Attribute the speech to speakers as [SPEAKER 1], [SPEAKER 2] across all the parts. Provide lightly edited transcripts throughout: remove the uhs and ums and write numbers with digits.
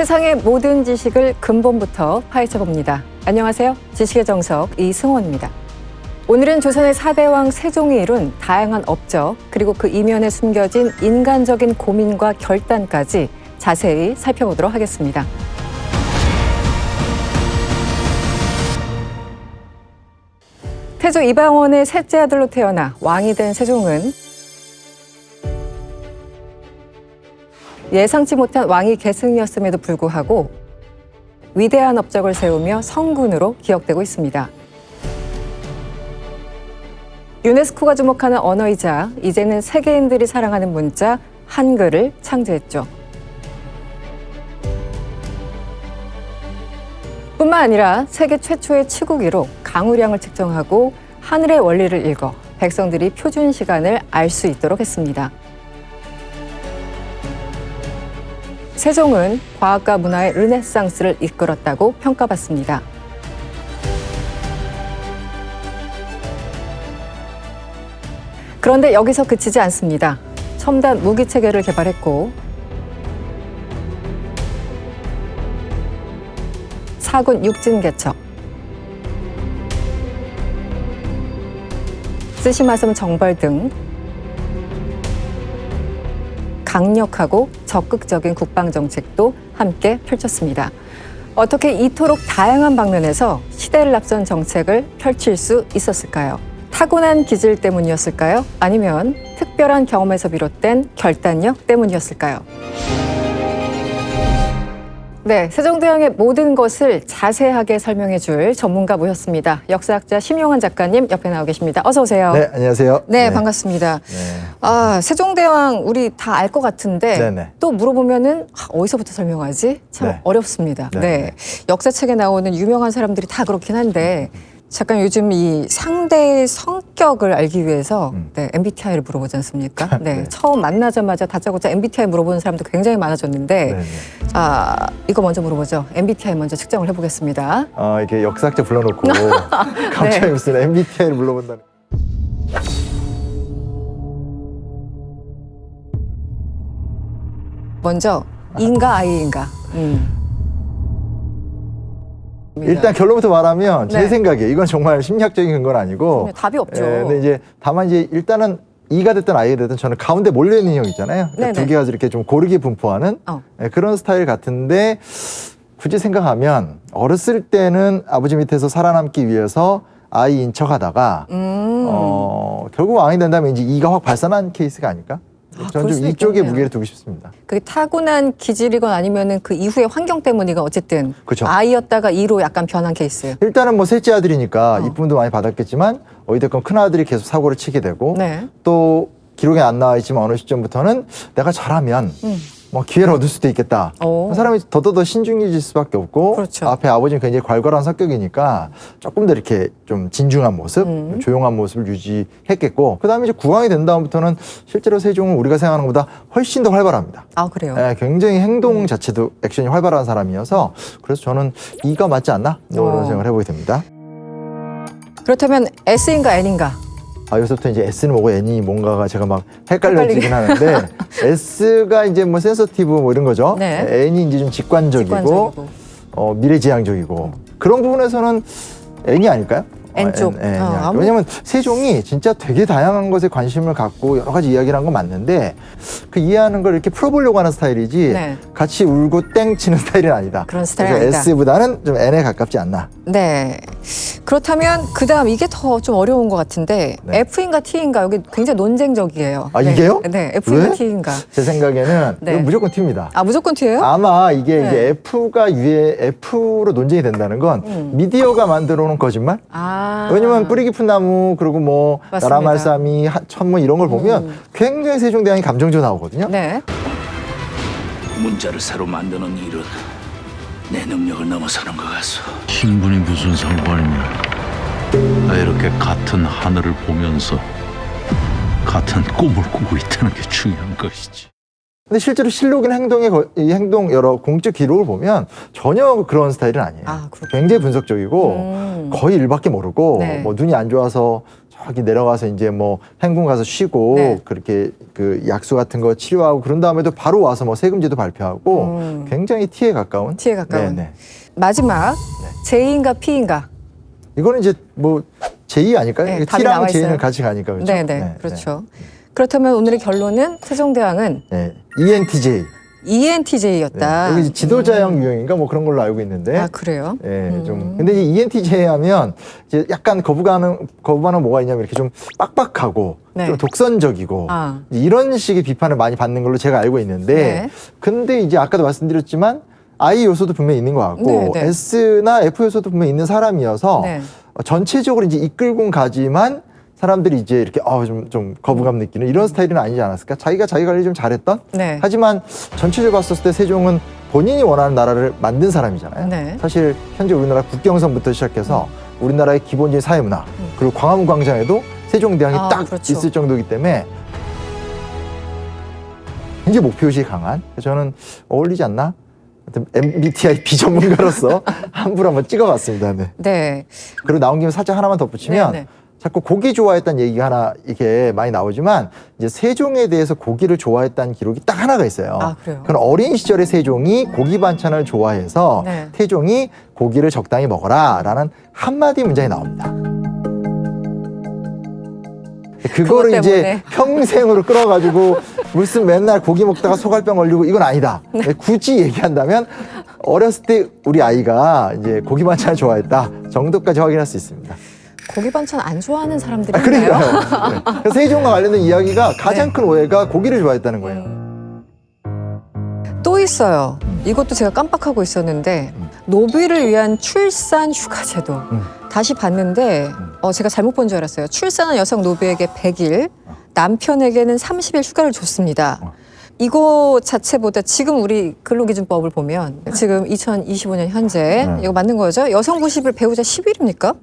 [SPEAKER 1] 세상의 모든 지식을 근본부터 파헤쳐봅니다. 안녕하세요. 지식의 정석 이승원입니다. 오늘은 조선의 4대 왕 세종이 이룬 다양한 업적, 그리고 그 이면에 숨겨진 인간적인 고민과 결단까지 자세히 살펴보도록 하겠습니다. 태조 이방원의 셋째 아들로 태어나 왕이 된 세종은 예상치 못한 왕위 계승이었음에도 불구하고 위대한 업적을 세우며 성군으로 기억되고 있습니다. 유네스코가 주목하는 언어이자 이제는 세계인들이 사랑하는 문자 한글을 창제했죠. 뿐만 아니라 세계 최초의 치국이로 강우량을 측정하고 하늘의 원리를 읽어 백성들이 표준 시간을 알 수 있도록 했습니다. 세종은 과학과 문화의 르네상스를 이끌었다고 평가받습니다. 그런데 여기서 그치지 않습니다. 첨단 무기체계를 개발했고 사군 육진개척, 쓰시마섬 정벌 등 강력하고 적극적인 국방정책도 함께 펼쳤습니다. 어떻게 이토록 다양한 방면에서 시대를 앞선 정책을 펼칠 수 있었을까요? 타고난 기질 때문이었을까요? 아니면 특별한 경험에서 비롯된 결단력 때문이었을까요? 네, 세종대왕의 모든 것을 자세하게 설명해 줄 전문가 모셨습니다. 역사학자 심용환 작가님 옆에 나와 계십니다. 어서 오세요.
[SPEAKER 2] 네, 안녕하세요.
[SPEAKER 1] 네, 반갑습니다. 네. 세종대왕 우리 다 알 것 같은데
[SPEAKER 2] 네네.
[SPEAKER 1] 또 물어보면은 어디서부터 설명하지? 참
[SPEAKER 2] 네.
[SPEAKER 1] 어렵습니다.
[SPEAKER 2] 네.
[SPEAKER 1] 네, 역사책에 나오는 유명한 사람들이 다 그렇긴 한데 잠깐 요즘 이 상대의 성격을 알기 위해서 MBTI를 물어보지 않습니까? 네,
[SPEAKER 2] 네.
[SPEAKER 1] 처음 만나자마자 다짜고짜 MBTI 물어보는 사람도 굉장히 많아졌는데
[SPEAKER 2] 네네.
[SPEAKER 1] 이거 먼저 물어보죠. MBTI 먼저 측정을 해보겠습니다.
[SPEAKER 2] 이렇게 역사학자 불러놓고 갑자기 무슨 MBTI를 불러본다는.
[SPEAKER 1] 먼저 인가 아이인가.
[SPEAKER 2] 일단 결론부터 말하면 제
[SPEAKER 1] 네.
[SPEAKER 2] 생각에 이건 정말 심리학적인 근거는 아니고
[SPEAKER 1] 답이 없죠.
[SPEAKER 2] 근데 이제 다만 이제 일단은 E가 됐든 I가 됐든 저는 가운데 몰려있는 인형 있잖아요. 그러니까 두 개가 이렇게 좀 고르게 분포하는 그런 스타일 같은데 굳이 생각하면 어렸을 때는 아버지 밑에서 살아남기 위해서 아이인 척하다가 결국 왕이 된다면 이제 E가 확 발산한 케이스가 아닐까? 저는 좀 이쪽에 무게를 두고 싶습니다.
[SPEAKER 1] 그게 타고난 기질이건 아니면은 그 이후의 환경 때문이건 어쨌든
[SPEAKER 2] 그쵸.
[SPEAKER 1] 아이였다가 E로 약간 변한 케이스.
[SPEAKER 2] 일단은 뭐 셋째 아들이니까 이쁨도 많이 받았겠지만 어찌됐건 큰 아들이 계속 사고를 치게 되고 또 기록에 안 나와 있지만 어느 시점부터는 내가 잘하면 뭐 기회를 얻을 수도 있겠다. 그 사람이 더더더 신중해질 수밖에 없고
[SPEAKER 1] 그렇죠.
[SPEAKER 2] 앞에 아버지는 굉장히 괄괄한 성격이니까 조금 더 이렇게 좀 진중한 모습, 조용한 모습을 유지했겠고 그다음에 이제 국왕이 된 다음부터는 실제로 세종은 우리가 생각하는 것보다 훨씬 더 활발합니다.
[SPEAKER 1] 아, 그래요?
[SPEAKER 2] 네, 굉장히 행동 자체도 액션이 활발한 사람이어서 그래서 저는 E가 맞지 않나? 이런 생각을 해보게 됩니다.
[SPEAKER 1] 그렇다면 S인가 N인가?
[SPEAKER 2] 여기서부터 이제 S는 뭐고 N이 뭔가가 제가 막 헷갈려지긴 하는데 S가 이제 뭐 센서티브 뭐 이런 거죠. N이 이제 좀 직관적이고. 미래지향적이고 그런 부분에서는 N이 아닐까요?
[SPEAKER 1] N쪽.
[SPEAKER 2] 왜냐면 세종이 진짜 되게 다양한 것에 관심을 갖고 여러 가지 이야기를 한 건 맞는데 그 이해하는 걸 이렇게 풀어보려고 하는 스타일이지 같이 울고 땡 치는 스타일은 아니다.
[SPEAKER 1] 그런 스타일이 아니다.
[SPEAKER 2] S보다는 좀 N에 가깝지 않나.
[SPEAKER 1] 네. 그렇다면 그다음 이게 더 좀 어려운 것 같은데 F인가 T인가 여기 굉장히 논쟁적이에요.
[SPEAKER 2] 이게요?
[SPEAKER 1] 네, F인가
[SPEAKER 2] 왜?
[SPEAKER 1] T인가?
[SPEAKER 2] 제 생각에는 이건 무조건 T입니다.
[SPEAKER 1] 무조건 T예요?
[SPEAKER 2] 아마 이게 이제 F로 논쟁이 된다는 건 미디어가 만들어 놓은 거짓말? 왜냐면 뿌리 깊은 나무 그리고 뭐 나라 말싸미 천문 이런 걸 보면 굉장히 세종대왕이 감정적으로 나오거든요.
[SPEAKER 3] 문자를 새로 만드는 일은 내 능력을 넘어서는 것 같소.
[SPEAKER 4] 신분이 무슨 상관이냐. 나 이렇게 같은 하늘을 보면서 같은 꿈을 꾸고 있다는 게 중요한 것이지.
[SPEAKER 2] 근데 실제로 실록이나 이 행동 여러 공적 기록을 보면 전혀 그런 스타일은 아니에요. 굉장히 분석적이고 거의 일밖에 모르고 뭐 눈이 안 좋아서 저기 내려가서 이제 뭐 행궁 가서 쉬고
[SPEAKER 1] 네.
[SPEAKER 2] 그렇게 그 약수 같은 거 치료하고 그런 다음에도 바로 와서 뭐 세금제도 발표하고 굉장히 T에 가까운.
[SPEAKER 1] T에 가까운.
[SPEAKER 2] 네네.
[SPEAKER 1] 마지막 J인가 P인가?
[SPEAKER 2] 이거는 이제 뭐 J 아닐까요?
[SPEAKER 1] 네, 답이
[SPEAKER 2] T랑
[SPEAKER 1] 나와
[SPEAKER 2] J는
[SPEAKER 1] 있어요.
[SPEAKER 2] 같이 가니까 그렇죠.
[SPEAKER 1] 네네, 그렇죠. 그렇다면 오늘의 결론은 세종대왕은
[SPEAKER 2] 네. ENTJ.
[SPEAKER 1] ENTJ였다.
[SPEAKER 2] 네. 여기 지도자형 유형인가 뭐 그런 걸로 알고 있는데.
[SPEAKER 1] 아, 그래요?
[SPEAKER 2] 예, 좀. 근데 이제 ENTJ 하면 이제 약간 거부감은 뭐가 있냐면 이렇게 좀 빡빡하고
[SPEAKER 1] 네.
[SPEAKER 2] 좀 독선적이고
[SPEAKER 1] 아.
[SPEAKER 2] 이런 식의 비판을 많이 받는 걸로 제가 알고 있는데
[SPEAKER 1] 네.
[SPEAKER 2] 근데 이제 아까도 말씀드렸지만 I 요소도 분명히 있는 것 같고
[SPEAKER 1] 네, 네.
[SPEAKER 2] S나 F 요소도 분명히 있는 사람이어서
[SPEAKER 1] 네.
[SPEAKER 2] 전체적으로 이제 이끌고 가지만 사람들이 이제 이렇게 좀 거부감 느끼는 이런 스타일은 아니지 않았을까? 자기가 자기 관리 좀 잘했던?
[SPEAKER 1] 네.
[SPEAKER 2] 하지만 전체적으로 봤을 때 세종은 본인이 원하는 나라를 만든 사람이잖아요.
[SPEAKER 1] 네.
[SPEAKER 2] 사실 현재 우리나라 국경선부터 시작해서 우리나라의 기본적인 사회문화 그리고 광화문 광장에도 세종대왕이 딱
[SPEAKER 1] 그렇죠.
[SPEAKER 2] 있을 정도이기 때문에 굉장히 목표의식이 강한 저는 어울리지 않나? 하여튼 MBTI 비전문가로서 함부로 한번 찍어봤습니다. 네.
[SPEAKER 1] 네.
[SPEAKER 2] 그리고 나온 김에 살짝 하나만 덧붙이면
[SPEAKER 1] 네, 네.
[SPEAKER 2] 자꾸 고기 좋아했다는 얘기가 하나 이렇게 많이 나오지만 이제 세종에 대해서 고기를 좋아했다는 기록이 딱 하나가 있어요.
[SPEAKER 1] 아, 그래요?
[SPEAKER 2] 그건 어린 시절에 세종이 고기 반찬을 좋아해서
[SPEAKER 1] 네.
[SPEAKER 2] 태종이 고기를 적당히 먹어라라는 한마디 문장이 나옵니다. 그거를 이제
[SPEAKER 1] 때문에.
[SPEAKER 2] 평생으로 끌어가지고 무슨 맨날 고기 먹다가 소갈병 걸리고 이건 아니다.
[SPEAKER 1] 네.
[SPEAKER 2] 굳이 얘기한다면 어렸을 때 우리 아이가 이제 고기 반찬을 좋아했다 정도까지 확인할 수 있습니다.
[SPEAKER 1] 고기 반찬 안 좋아하는 사람들이 있나요?
[SPEAKER 2] 그러니까요. 네. 그래서 세종과 관련된 이야기가 가장 큰 오해가 고기를 좋아했다는 거예요.
[SPEAKER 1] 또 있어요. 이것도 제가 깜빡하고 있었는데 노비를 위한 출산 휴가제도. 다시 봤는데 제가 잘못 본 줄 알았어요. 출산한 여성 노비에게 100일, 남편에게는 30일 휴가를 줬습니다. 이거 자체보다 지금 우리 근로기준법을 보면 지금 2025년 현재 이거 맞는 거죠? 여성 90일, 배우자 10일입니까?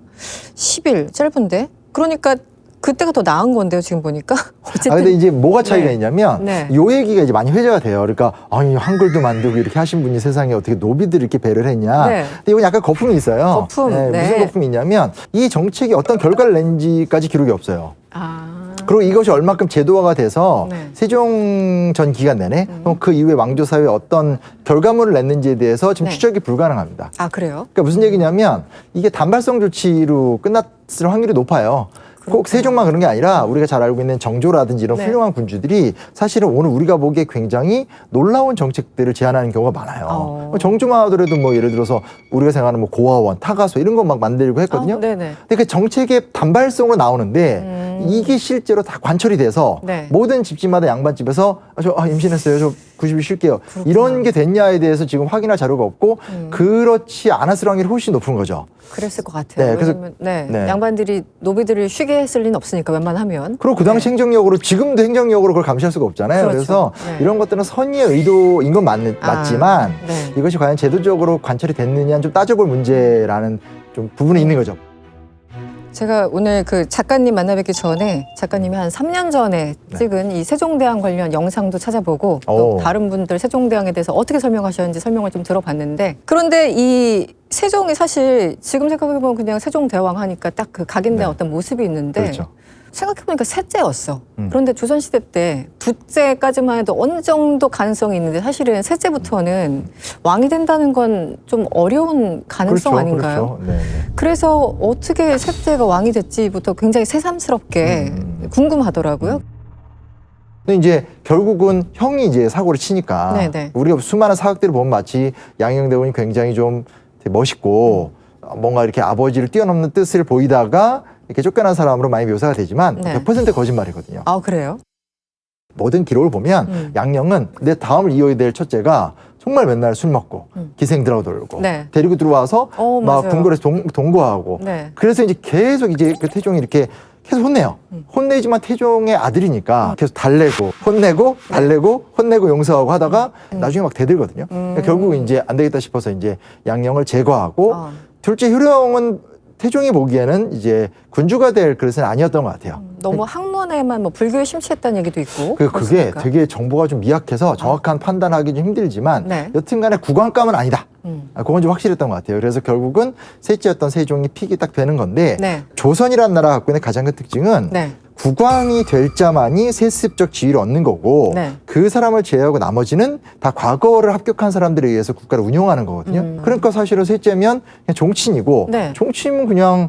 [SPEAKER 1] 10일 짧은데? 그러니까 그때가 더 나은 건데요, 지금 보니까. 어쨌든.
[SPEAKER 2] 근데 이제 뭐가 차이가
[SPEAKER 1] 네.
[SPEAKER 2] 있냐면
[SPEAKER 1] 네.
[SPEAKER 2] 요 얘기가 이제 많이 회자가 돼요. 그러니까 아니 한글도 만들고 이렇게 하신 분이 세상에 어떻게 노비들 이렇게 배를 했냐.
[SPEAKER 1] 네.
[SPEAKER 2] 근데 이건 약간 거품이 있어요.
[SPEAKER 1] 거품, 네.
[SPEAKER 2] 무슨 거품이 있냐면 이 정책이 어떤 결과를 낸지까지 기록이 없어요.
[SPEAKER 1] 아.
[SPEAKER 2] 그리고 이것이 얼마큼 제도화가 돼서
[SPEAKER 1] 네.
[SPEAKER 2] 세종 전 기간 내내 그 이후에 왕조 사회에 어떤 결과물을 냈는지에 대해서 지금
[SPEAKER 1] 네.
[SPEAKER 2] 추적이 불가능합니다.
[SPEAKER 1] 아, 그래요?
[SPEAKER 2] 그러니까 무슨 얘기냐면 이게 단발성 조치로 끝났을 확률이 높아요. 꼭 세종만 그런 게 아니라 우리가 잘 알고 있는 정조라든지 이런
[SPEAKER 1] 네.
[SPEAKER 2] 훌륭한 군주들이 사실은 오늘 우리가 보기에 굉장히 놀라운 정책들을 제안하는 경우가 많아요. 정조만 하더라도 뭐 예를 들어서 우리가 생각하는 뭐 고아원, 타가소 이런 거 막 만들고 했거든요.
[SPEAKER 1] 네네.
[SPEAKER 2] 근데 그 정책의 단발성으로 나오는데 이게 실제로 다 관철이 돼서
[SPEAKER 1] 네.
[SPEAKER 2] 모든 집집마다 양반집에서 임신했어요. 저 90일 쉴게요. 이런 게 됐냐에 대해서 지금 확인할 자료가 없고 그렇지 않았을 확률이 훨씬 높은 거죠.
[SPEAKER 1] 그랬을 것 같아요.
[SPEAKER 2] 네, 그래서-
[SPEAKER 1] 왜냐면
[SPEAKER 2] 네.
[SPEAKER 1] 양반들이 노비들을 쉬게 했을 리는 없으니까 웬만하면.
[SPEAKER 2] 그리고 그 당시 행정력으로 지금도 행정력으로 그걸 감시할 수가 없잖아요.
[SPEAKER 1] 그렇죠.
[SPEAKER 2] 그래서
[SPEAKER 1] 네.
[SPEAKER 2] 이런 것들은 선의의 의도인 건 맞지만
[SPEAKER 1] 네.
[SPEAKER 2] 이것이 과연 제도적으로 관철이 됐느냐는 좀 따져볼 문제라는 좀 부분이 있는 거죠.
[SPEAKER 1] 제가 오늘 그 작가님 만나뵙기 전에 작가님이 한 3년 전에 찍은 이 세종대왕 관련 영상도 찾아보고 또
[SPEAKER 2] 오.
[SPEAKER 1] 다른 분들 세종대왕에 대해서 어떻게 설명하셨는지 설명을 좀 들어봤는데 그런데 이 세종이 사실 지금 생각해보면 그냥 세종대왕 하니까 딱 그 각인된
[SPEAKER 2] 네.
[SPEAKER 1] 어떤 모습이 있는데
[SPEAKER 2] 그렇죠.
[SPEAKER 1] 생각해보니까 셋째였어. 그런데 조선시대 때 둘째까지만 해도 어느 정도 가능성이 있는데 사실은 셋째부터는 왕이 된다는 건 좀 어려운 가능성 아닌가요?
[SPEAKER 2] 그렇죠. 네, 네.
[SPEAKER 1] 그래서 어떻게 셋째가 왕이 됐지부터 굉장히 새삼스럽게 궁금하더라고요.
[SPEAKER 2] 근데 이제 결국은 형이 이제 사고를 치니까
[SPEAKER 1] 네네.
[SPEAKER 2] 우리가 수많은 사극들을 보면 마치 양녕대원이 굉장히 좀 되게 멋있고 뭔가 이렇게 아버지를 뛰어넘는 뜻을 보이다가 이렇게 쫓겨난 사람으로 많이 묘사가 되지만
[SPEAKER 1] 네.
[SPEAKER 2] 100% 거짓말이거든요.
[SPEAKER 1] 아, 그래요?
[SPEAKER 2] 모든 기록을 보면 양녕은 내 다음을 이어야 될 첫째가 정말 맨날 술 먹고 기생들하고 놀고
[SPEAKER 1] 네.
[SPEAKER 2] 데리고 들어와서 막
[SPEAKER 1] 맞아요.
[SPEAKER 2] 궁궐에서 동거하고
[SPEAKER 1] 네.
[SPEAKER 2] 그래서 이제 계속 이제 그 태종이 이렇게 계속 혼내요. 혼내지만 태종의 아들이니까 계속 달래고 혼내고 달래고 혼내고 용서하고 하다가 나중에 막 대들거든요. 그러니까 결국 이제 안 되겠다 싶어서 이제 양녕을 제거하고 둘째 효령은 태종이 보기에는 이제 군주가 될 그릇은 아니었던 것 같아요.
[SPEAKER 1] 너무 학문에만 뭐 불교에 심취했다는 얘기도 있고.
[SPEAKER 2] 그게
[SPEAKER 1] 그렇습니까?
[SPEAKER 2] 되게 정보가 좀 미약해서 정확한 판단하기 좀 힘들지만
[SPEAKER 1] 네.
[SPEAKER 2] 여튼간에 국왕감은 아니다. 그건 좀 확실했던 것 같아요. 그래서 결국은 셋째였던 세종이 픽이 딱 되는 건데
[SPEAKER 1] 네.
[SPEAKER 2] 조선이라는 나라가 갖고 있는 가장 큰 특징은
[SPEAKER 1] 네.
[SPEAKER 2] 국왕이 될 자만이 세습적 지위를 얻는 거고
[SPEAKER 1] 네.
[SPEAKER 2] 그 사람을 제외하고 나머지는 다 과거를 합격한 사람들에 의해서 국가를 운영하는 거거든요. 그러니까 사실은 셋째면 그냥 종친이고
[SPEAKER 1] 네.
[SPEAKER 2] 종친은 그냥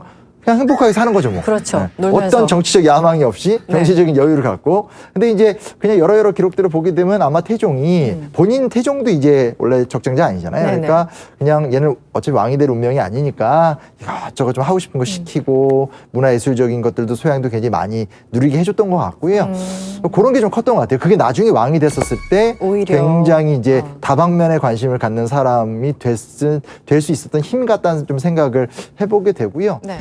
[SPEAKER 2] 행복하게 사는 거죠, 뭐.
[SPEAKER 1] 그렇죠. 놀면서.
[SPEAKER 2] 어떤 정치적 야망이 없이
[SPEAKER 1] 네.
[SPEAKER 2] 정치적인 여유를 갖고. 근데 이제 그냥 여러 기록들을 보게 되면 아마 태종이 본인 태종도 이제 원래 적정자 아니잖아요.
[SPEAKER 1] 네네.
[SPEAKER 2] 그러니까 그냥 얘는 어차피 왕이 될 운명이 아니니까 이것저것 좀 하고 싶은 거 시키고 문화예술적인 것들도 소양도 굉장히 많이 누리게 해줬던 것 같고요. 그런 게 좀 컸던 것 같아요. 그게 나중에 왕이 됐었을 때
[SPEAKER 1] 오히려.
[SPEAKER 2] 굉장히 이제 다방면에 관심을 갖는 사람이 될 수 있었던 힘 같다는 좀 생각을 해보게 되고요.
[SPEAKER 1] 네.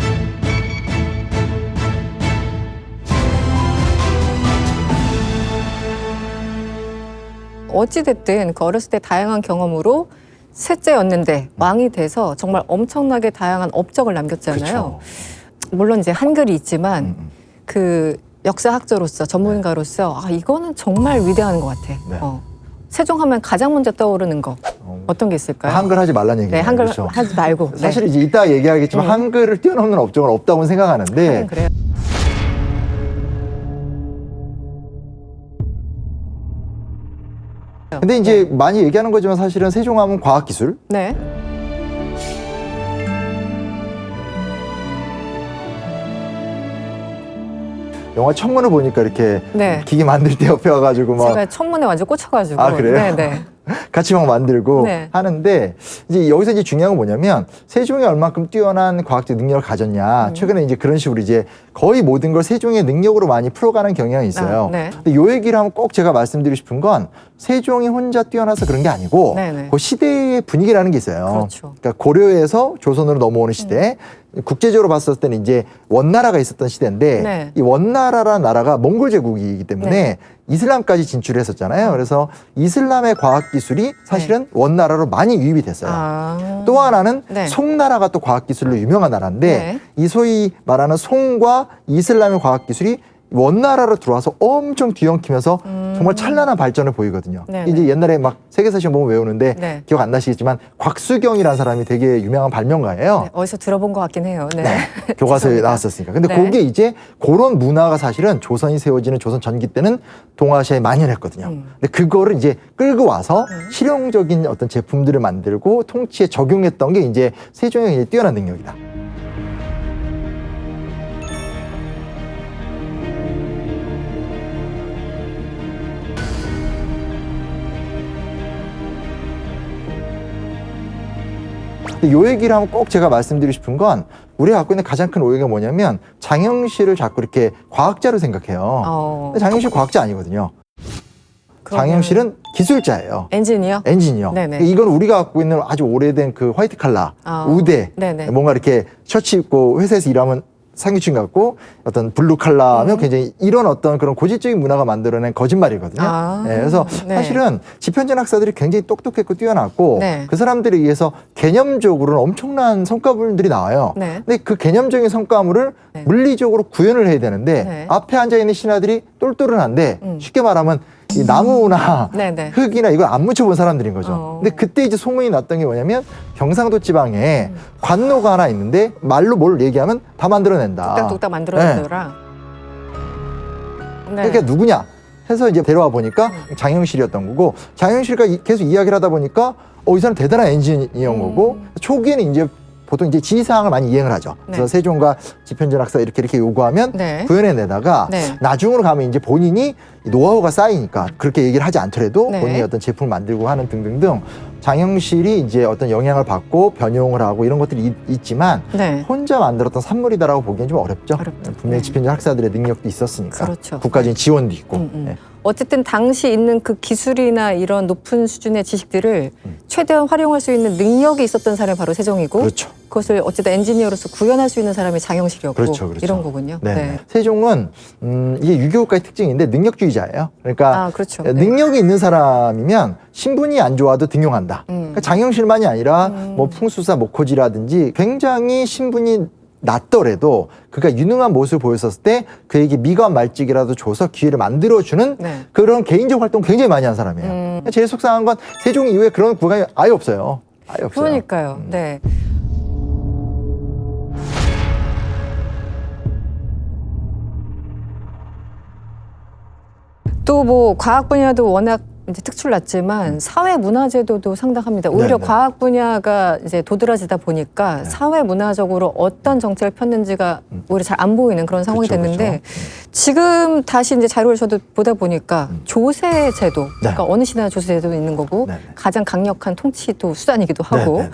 [SPEAKER 1] 어찌됐든 그 어렸을 때 다양한 경험으로 셋째였는데 왕이 돼서 정말 엄청나게 다양한 업적을 남겼잖아요.
[SPEAKER 2] 그렇죠.
[SPEAKER 1] 물론 이제 한글이 있지만 그 역사학자로서 전문가로서 아 이거는 정말 위대한 것 같아.
[SPEAKER 2] 네.
[SPEAKER 1] 세종하면 가장 먼저 떠오르는 거 어떤 게 있을까요?
[SPEAKER 2] 한글 하지 말라는 얘기예요.
[SPEAKER 1] 네, 한글
[SPEAKER 2] 그렇죠?
[SPEAKER 1] 하지 말고.
[SPEAKER 2] 사실 이제 이따 얘기하겠지만 한글을 뛰어넘는 업종은 없다고 생각하는데
[SPEAKER 1] 그래요.
[SPEAKER 2] 근데 이제 많이 얘기하는 거지만 사실은 세종하면 과학기술
[SPEAKER 1] 네.
[SPEAKER 2] 영화 천문을 보니까 이렇게
[SPEAKER 1] 네.
[SPEAKER 2] 기계 만들 때 옆에 와가지고 막
[SPEAKER 1] 제가 천문에 완전 꽂혀가지고.
[SPEAKER 2] 아, 그래요?
[SPEAKER 1] 네네.
[SPEAKER 2] 같이 막 만들고
[SPEAKER 1] 네.
[SPEAKER 2] 하는데 이제 여기서 이제 중요한 건 뭐냐면 세종이 얼만큼 뛰어난 과학적 능력을 가졌냐 최근에 이제 그런 식으로 이제 거의 모든 걸 세종의 능력으로 많이 풀어가는 경향이 있어요.
[SPEAKER 1] 아, 네.
[SPEAKER 2] 근데 요 얘기를 하면 꼭 제가 말씀드리고 싶은 건 세종이 혼자 뛰어나서 그런 게 아니고
[SPEAKER 1] 네네.
[SPEAKER 2] 그 시대의 분위기라는 게 있어요.
[SPEAKER 1] 그렇죠.
[SPEAKER 2] 그러니까 고려에서 조선으로 넘어오는 시대 국제적으로 봤을 때는 이제 원나라가 있었던 시대인데
[SPEAKER 1] 네.
[SPEAKER 2] 이 원나라라는 나라가 몽골 제국이기 때문에
[SPEAKER 1] 네.
[SPEAKER 2] 이슬람까지 진출했었잖아요. 그래서 이슬람의 과학기술이 사실은 원나라로 많이 유입이 됐어요.
[SPEAKER 1] 아.
[SPEAKER 2] 또 하나는
[SPEAKER 1] 네.
[SPEAKER 2] 송나라가 또 과학기술로 유명한 나라인데
[SPEAKER 1] 네.
[SPEAKER 2] 이 소위 말하는 송과 이슬람의 과학기술이 원나라로 들어와서 엄청 뒤엉키면서 정말 찬란한 발전을 보이거든요.
[SPEAKER 1] 네네.
[SPEAKER 2] 이제 옛날에 막 세계사 시험 보면 외우는데
[SPEAKER 1] 네.
[SPEAKER 2] 기억 안 나시겠지만 곽수경이라는 사람이 되게 유명한 발명가예요.
[SPEAKER 1] 네, 어디서 들어본 것 같긴 해요. 네.
[SPEAKER 2] 교과서에
[SPEAKER 1] 죄송합니다.
[SPEAKER 2] 나왔었으니까. 근데
[SPEAKER 1] 네.
[SPEAKER 2] 그게 이제 그런 문화가 사실은 조선이 세워지는 조선 전기 때는 동아시아에 만연했거든요. 근데 그거를 이제 끌고 와서 실용적인 어떤 제품들을 만들고 통치에 적용했던 게 이제 세종의 이제 뛰어난 능력이다. 근데 요 얘기를 하면 꼭 제가 말씀드리고 싶은 건 우리가 갖고 있는 가장 큰 오해가 뭐냐면 장영실을 자꾸 이렇게 과학자로 생각해요. 근데 장영실 과학자 아니거든요.
[SPEAKER 1] 그러면
[SPEAKER 2] 장영실은 기술자예요.
[SPEAKER 1] 엔지니어?
[SPEAKER 2] 엔지니어.
[SPEAKER 1] 네네.
[SPEAKER 2] 이건 우리가 갖고 있는 아주 오래된 그 화이트 칼라, 우대,
[SPEAKER 1] 네네.
[SPEAKER 2] 뭔가 이렇게 셔츠 입고 회사에서 일하면 상류층 같고 어떤 블루 칼라면 굉장히 이런 어떤 그런 고질적인 문화가 만들어낸 거짓말이거든요.
[SPEAKER 1] 아,
[SPEAKER 2] 네, 그래서
[SPEAKER 1] 네.
[SPEAKER 2] 사실은 집현전 학사들이 굉장히 똑똑했고 뛰어났고
[SPEAKER 1] 네.
[SPEAKER 2] 그 사람들에 의해서 개념적으로는 엄청난 성과물들이 나와요.
[SPEAKER 1] 네.
[SPEAKER 2] 근데 그 개념적인 성과물을
[SPEAKER 1] 네.
[SPEAKER 2] 물리적으로 구현을 해야 되는데
[SPEAKER 1] 네.
[SPEAKER 2] 앞에 앉아있는 신하들이 똘똘한데 쉽게 말하면 이 나무나
[SPEAKER 1] 네네.
[SPEAKER 2] 흙이나 이걸 안 묻혀본 사람들인 거죠. 근데 그때 이제 소문이 났던 게 뭐냐면 경상도 지방에 관노가 하나 있는데 말로 뭘 얘기하면 다 만들어낸다.
[SPEAKER 1] 뚝딱뚝딱 만들어내더라. 네.
[SPEAKER 2] 그러니까 누구냐 해서 이제 데려와 보니까 장영실이었던 거고 장영실과 계속 이야기를 하다 보니까 이 사람 대단한 엔지니어인 거고 초기에는 이제 보통 이제 지휘사항을 많이 이행을 하죠. 그래서
[SPEAKER 1] 네.
[SPEAKER 2] 세종과 집현전 학사 이렇게 요구하면
[SPEAKER 1] 네.
[SPEAKER 2] 구현해내다가
[SPEAKER 1] 네.
[SPEAKER 2] 나중으로 가면 이제 본인이 노하우가 쌓이니까 그렇게 얘기를 하지 않더라도
[SPEAKER 1] 네.
[SPEAKER 2] 본인이 어떤 제품을 만들고 하는 등등등 장영실이 이제 어떤 영향을 받고 변용을 하고 이런 것들이 있지만
[SPEAKER 1] 네.
[SPEAKER 2] 혼자 만들었던 산물이다라고 보기엔 좀 어렵죠.
[SPEAKER 1] 어렵죠.
[SPEAKER 2] 분명히
[SPEAKER 1] 네.
[SPEAKER 2] 집현전 학사들의 능력도 있었으니까
[SPEAKER 1] 그렇죠.
[SPEAKER 2] 국가적인 지원도 있고. 네.
[SPEAKER 1] 어쨌든 당시 있는 그 기술이나 이런 높은 수준의 지식들을 최대한 활용할 수 있는 능력이 있었던 사람이 바로 세종이고
[SPEAKER 2] 그렇죠.
[SPEAKER 1] 그것을 어쨌든 엔지니어로서 구현할 수 있는 사람이 장영실이었고
[SPEAKER 2] 그렇죠.
[SPEAKER 1] 이런 거군요.
[SPEAKER 2] 네. 세종은 이게 유교국가의 특징인데 능력주의자예요. 그러니까
[SPEAKER 1] 아, 그렇죠. 네.
[SPEAKER 2] 능력이 있는 사람이면 신분이 안 좋아도 등용한다. 그러니까 장영실만이 아니라 뭐 풍수사 목호지라든지 굉장히 신분이 낮더라도 그가 유능한 모습을 보였었을 때 그에게 미관 말직이라도 줘서 기회를 만들어주는
[SPEAKER 1] 네.
[SPEAKER 2] 그런 개인적 활동 굉장히 많이 한 사람이에요. 제일 속상한 건 세종 이후에 그런 구간이 아예 없어요. 아예 없어요.
[SPEAKER 1] 그러니까요. 네. 또 뭐 과학 분야도 워낙 이제 특출났지만 사회 문화제도도 상당합니다. 오히려
[SPEAKER 2] 네네.
[SPEAKER 1] 과학 분야가 이제 도드라지다 보니까
[SPEAKER 2] 네.
[SPEAKER 1] 사회 문화적으로 어떤 정책을 폈는지가 오히려 잘 안 보이는 그런 상황이
[SPEAKER 2] 그쵸,
[SPEAKER 1] 됐는데
[SPEAKER 2] 그쵸.
[SPEAKER 1] 지금 다시 이제 자료를 저도 보다 보니까 조세제도,
[SPEAKER 2] 네.
[SPEAKER 1] 그러니까 어느 시나 조세제도도 있는 거고
[SPEAKER 2] 네네.
[SPEAKER 1] 가장 강력한 통치도 수단이기도 하고.
[SPEAKER 2] 네네네.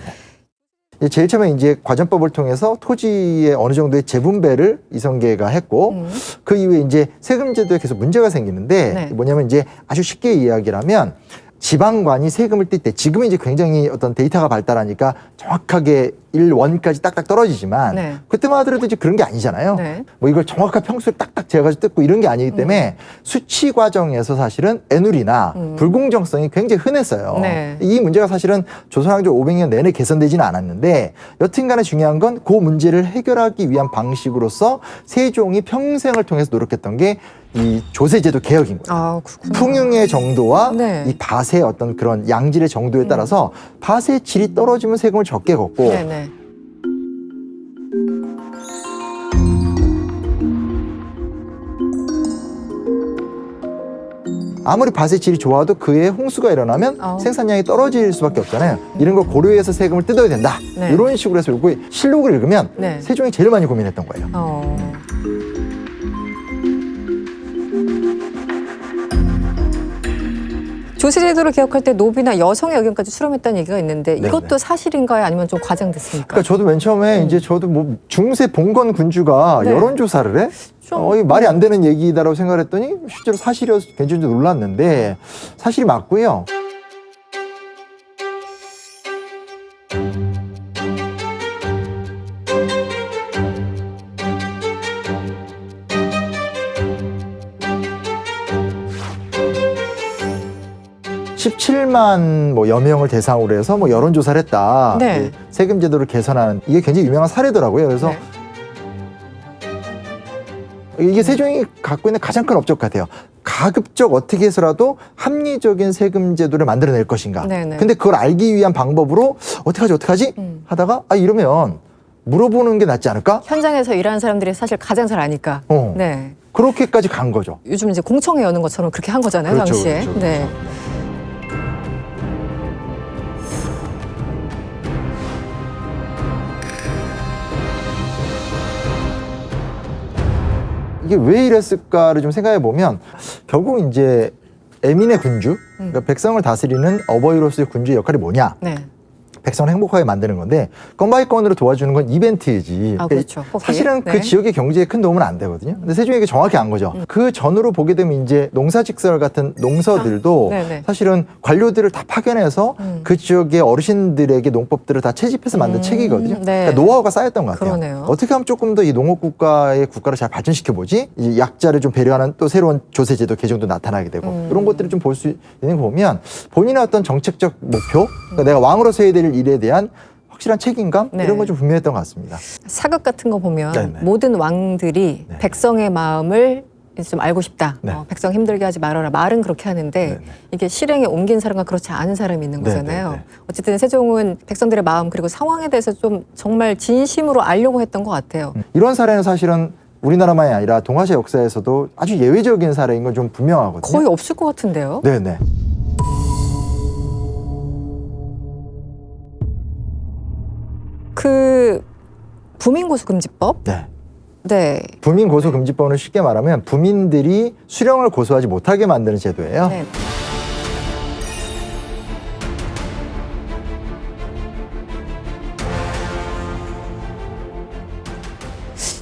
[SPEAKER 2] 제일 처음에 이제 과전법을 통해서 토지의 어느 정도의 재분배를 이성계가 했고 그 이후에 이제 세금제도에 계속 문제가 생기는데
[SPEAKER 1] 네.
[SPEAKER 2] 뭐냐면 이제 아주 쉽게 이야기를 하면 지방관이 세금을 뗄 때 지금은 이제 굉장히 어떤 데이터가 발달하니까 정확하게 1원까지 딱딱 떨어지지만
[SPEAKER 1] 네.
[SPEAKER 2] 그때만 하더라도 이제 그런 게 아니잖아요.
[SPEAKER 1] 네.
[SPEAKER 2] 뭐 이걸 정확한 평수를 딱딱 재가지고 뜯고 이런 게 아니기 때문에 수치 과정에서 사실은 애누리나 불공정성이 굉장히 흔했어요.
[SPEAKER 1] 네.
[SPEAKER 2] 이 문제가 사실은 조선왕조 500년 내내 개선되지는 않았는데 여튼간에 중요한 건 그 문제를 해결하기 위한 방식으로서 세종이 평생을 통해서 노력했던 게 이 조세제도 개혁인 거예요.
[SPEAKER 1] 아, 그렇구나.
[SPEAKER 2] 풍융의 정도와
[SPEAKER 1] 네.
[SPEAKER 2] 이 밭의 어떤 그런 양질의 정도에 따라서 밭의 질이 떨어지면 세금을 적게 걷고
[SPEAKER 1] 네네.
[SPEAKER 2] 아무리 밭의 질이 좋아도 그에 홍수가 일어나면 생산량이 떨어질 수밖에 없잖아요. 이런 걸 고려해서 세금을 뜯어야 된다.
[SPEAKER 1] 네.
[SPEAKER 2] 이런 식으로 해서 요거 실록을 읽으면
[SPEAKER 1] 네.
[SPEAKER 2] 세종이 제일 많이 고민했던 거예요.
[SPEAKER 1] 조세제도를 개혁할 때 노비나 여성의 의견까지 수렴했다는 얘기가 있는데 이것도
[SPEAKER 2] 네네.
[SPEAKER 1] 사실인가요? 아니면 좀 과장됐습니까?
[SPEAKER 2] 그러니까 저도 맨 처음에 이제 저도 뭐 중세 봉건 군주가
[SPEAKER 1] 네.
[SPEAKER 2] 여론조사를 해?
[SPEAKER 1] 좀-
[SPEAKER 2] 이거 말이 안 되는 얘기다라고 생각을 했더니 실제로 사실이어서 괜찮은 줄 놀랐는데 사실이 맞고요. (17만) 뭐 여명을 대상으로 해서 뭐 여론조사를 했다.
[SPEAKER 1] 네.
[SPEAKER 2] 세금 제도를 개선하는 이게 굉장히 유명한 사례더라고요. 그래서
[SPEAKER 1] 네.
[SPEAKER 2] 이게 세종이 갖고 있는 가장 큰 업적 같아요. 가급적 어떻게 해서라도 합리적인 세금 제도를 만들어낼 것인가.
[SPEAKER 1] 네네.
[SPEAKER 2] 근데 그걸 알기 위한 방법으로 어떡하지 하다가 이러면 물어보는 게 낫지 않을까?
[SPEAKER 1] 현장에서 일하는 사람들이 사실 가장 잘 아니까. 네.
[SPEAKER 2] 그렇게까지 간 거죠.
[SPEAKER 1] 요즘 이제 공청회 여는 것처럼 그렇게 한 거잖아요,
[SPEAKER 2] 그렇죠,
[SPEAKER 1] 당시에.
[SPEAKER 2] 그렇죠,
[SPEAKER 1] 네.
[SPEAKER 2] 이게 왜 이랬을까를 좀 생각해 보면 결국 이제 애민의 군주, 그러니까 백성을 다스리는 어버이로서의 군주의 역할이 뭐냐?
[SPEAKER 1] 네.
[SPEAKER 2] 백성을 행복하게 만드는 건데 건바이건으로 도와주는 건 이벤트이지.
[SPEAKER 1] 아, 그렇죠. 거기.
[SPEAKER 2] 사실은
[SPEAKER 1] 네.
[SPEAKER 2] 그 지역의 경제에 큰 도움은 안 되거든요. 근데 세종이 이게 정확히 안 거죠. 그 전으로 보게 되면 이제 농사직설 같은 농서들도
[SPEAKER 1] 네네.
[SPEAKER 2] 사실은 관료들을 다 파견해서 그 지역의 어르신들에게 농법들을 다 채집해서 만든 책이거든요.
[SPEAKER 1] 네.
[SPEAKER 2] 그러니까 노하우가 쌓였던 것 같아요.
[SPEAKER 1] 그러네요.
[SPEAKER 2] 어떻게 하면 조금 더 이 농업 국가의 국가를 잘 발전시켜 보지? 이 약자를 좀 배려하는 또 새로운 조세제도 개정도 나타나게 되고 이런 것들을 좀 볼 수 있는 거 보면 본인의 어떤 정책적 목표, 그러니까 내가 왕으로서 해야 될 일에 대한 확실한 책임감
[SPEAKER 1] 네.
[SPEAKER 2] 이런 건 좀 분명했던 것 같습니다.
[SPEAKER 1] 사극 같은 거 보면
[SPEAKER 2] 네네.
[SPEAKER 1] 모든 왕들이
[SPEAKER 2] 네.
[SPEAKER 1] 백성의 마음을 이제 좀 알고 싶다.
[SPEAKER 2] 네.
[SPEAKER 1] 백성 힘들게 하지 말아라. 말은 그렇게 하는데
[SPEAKER 2] 네네.
[SPEAKER 1] 이게 실행에 옮긴 사람과 그렇지 않은 사람이 있는 거잖아요.
[SPEAKER 2] 네네네.
[SPEAKER 1] 어쨌든 세종은 백성들의 마음 그리고 상황에 대해서 좀 정말 진심으로 알려고 했던 것 같아요.
[SPEAKER 2] 이런 사례는 사실은 우리나라만이 아니라 동아시아 역사에서도 아주 예외적인 사례인 건 좀 분명하거든요.
[SPEAKER 1] 거의 없을 것 같은데요.
[SPEAKER 2] 네네.
[SPEAKER 1] 그 부민고소금지법.
[SPEAKER 2] 네.
[SPEAKER 1] 네.
[SPEAKER 2] 부민고소금지법은 쉽게 말하면 부민들이 수령을 고소하지 못하게 만드는 제도예요.
[SPEAKER 1] 네.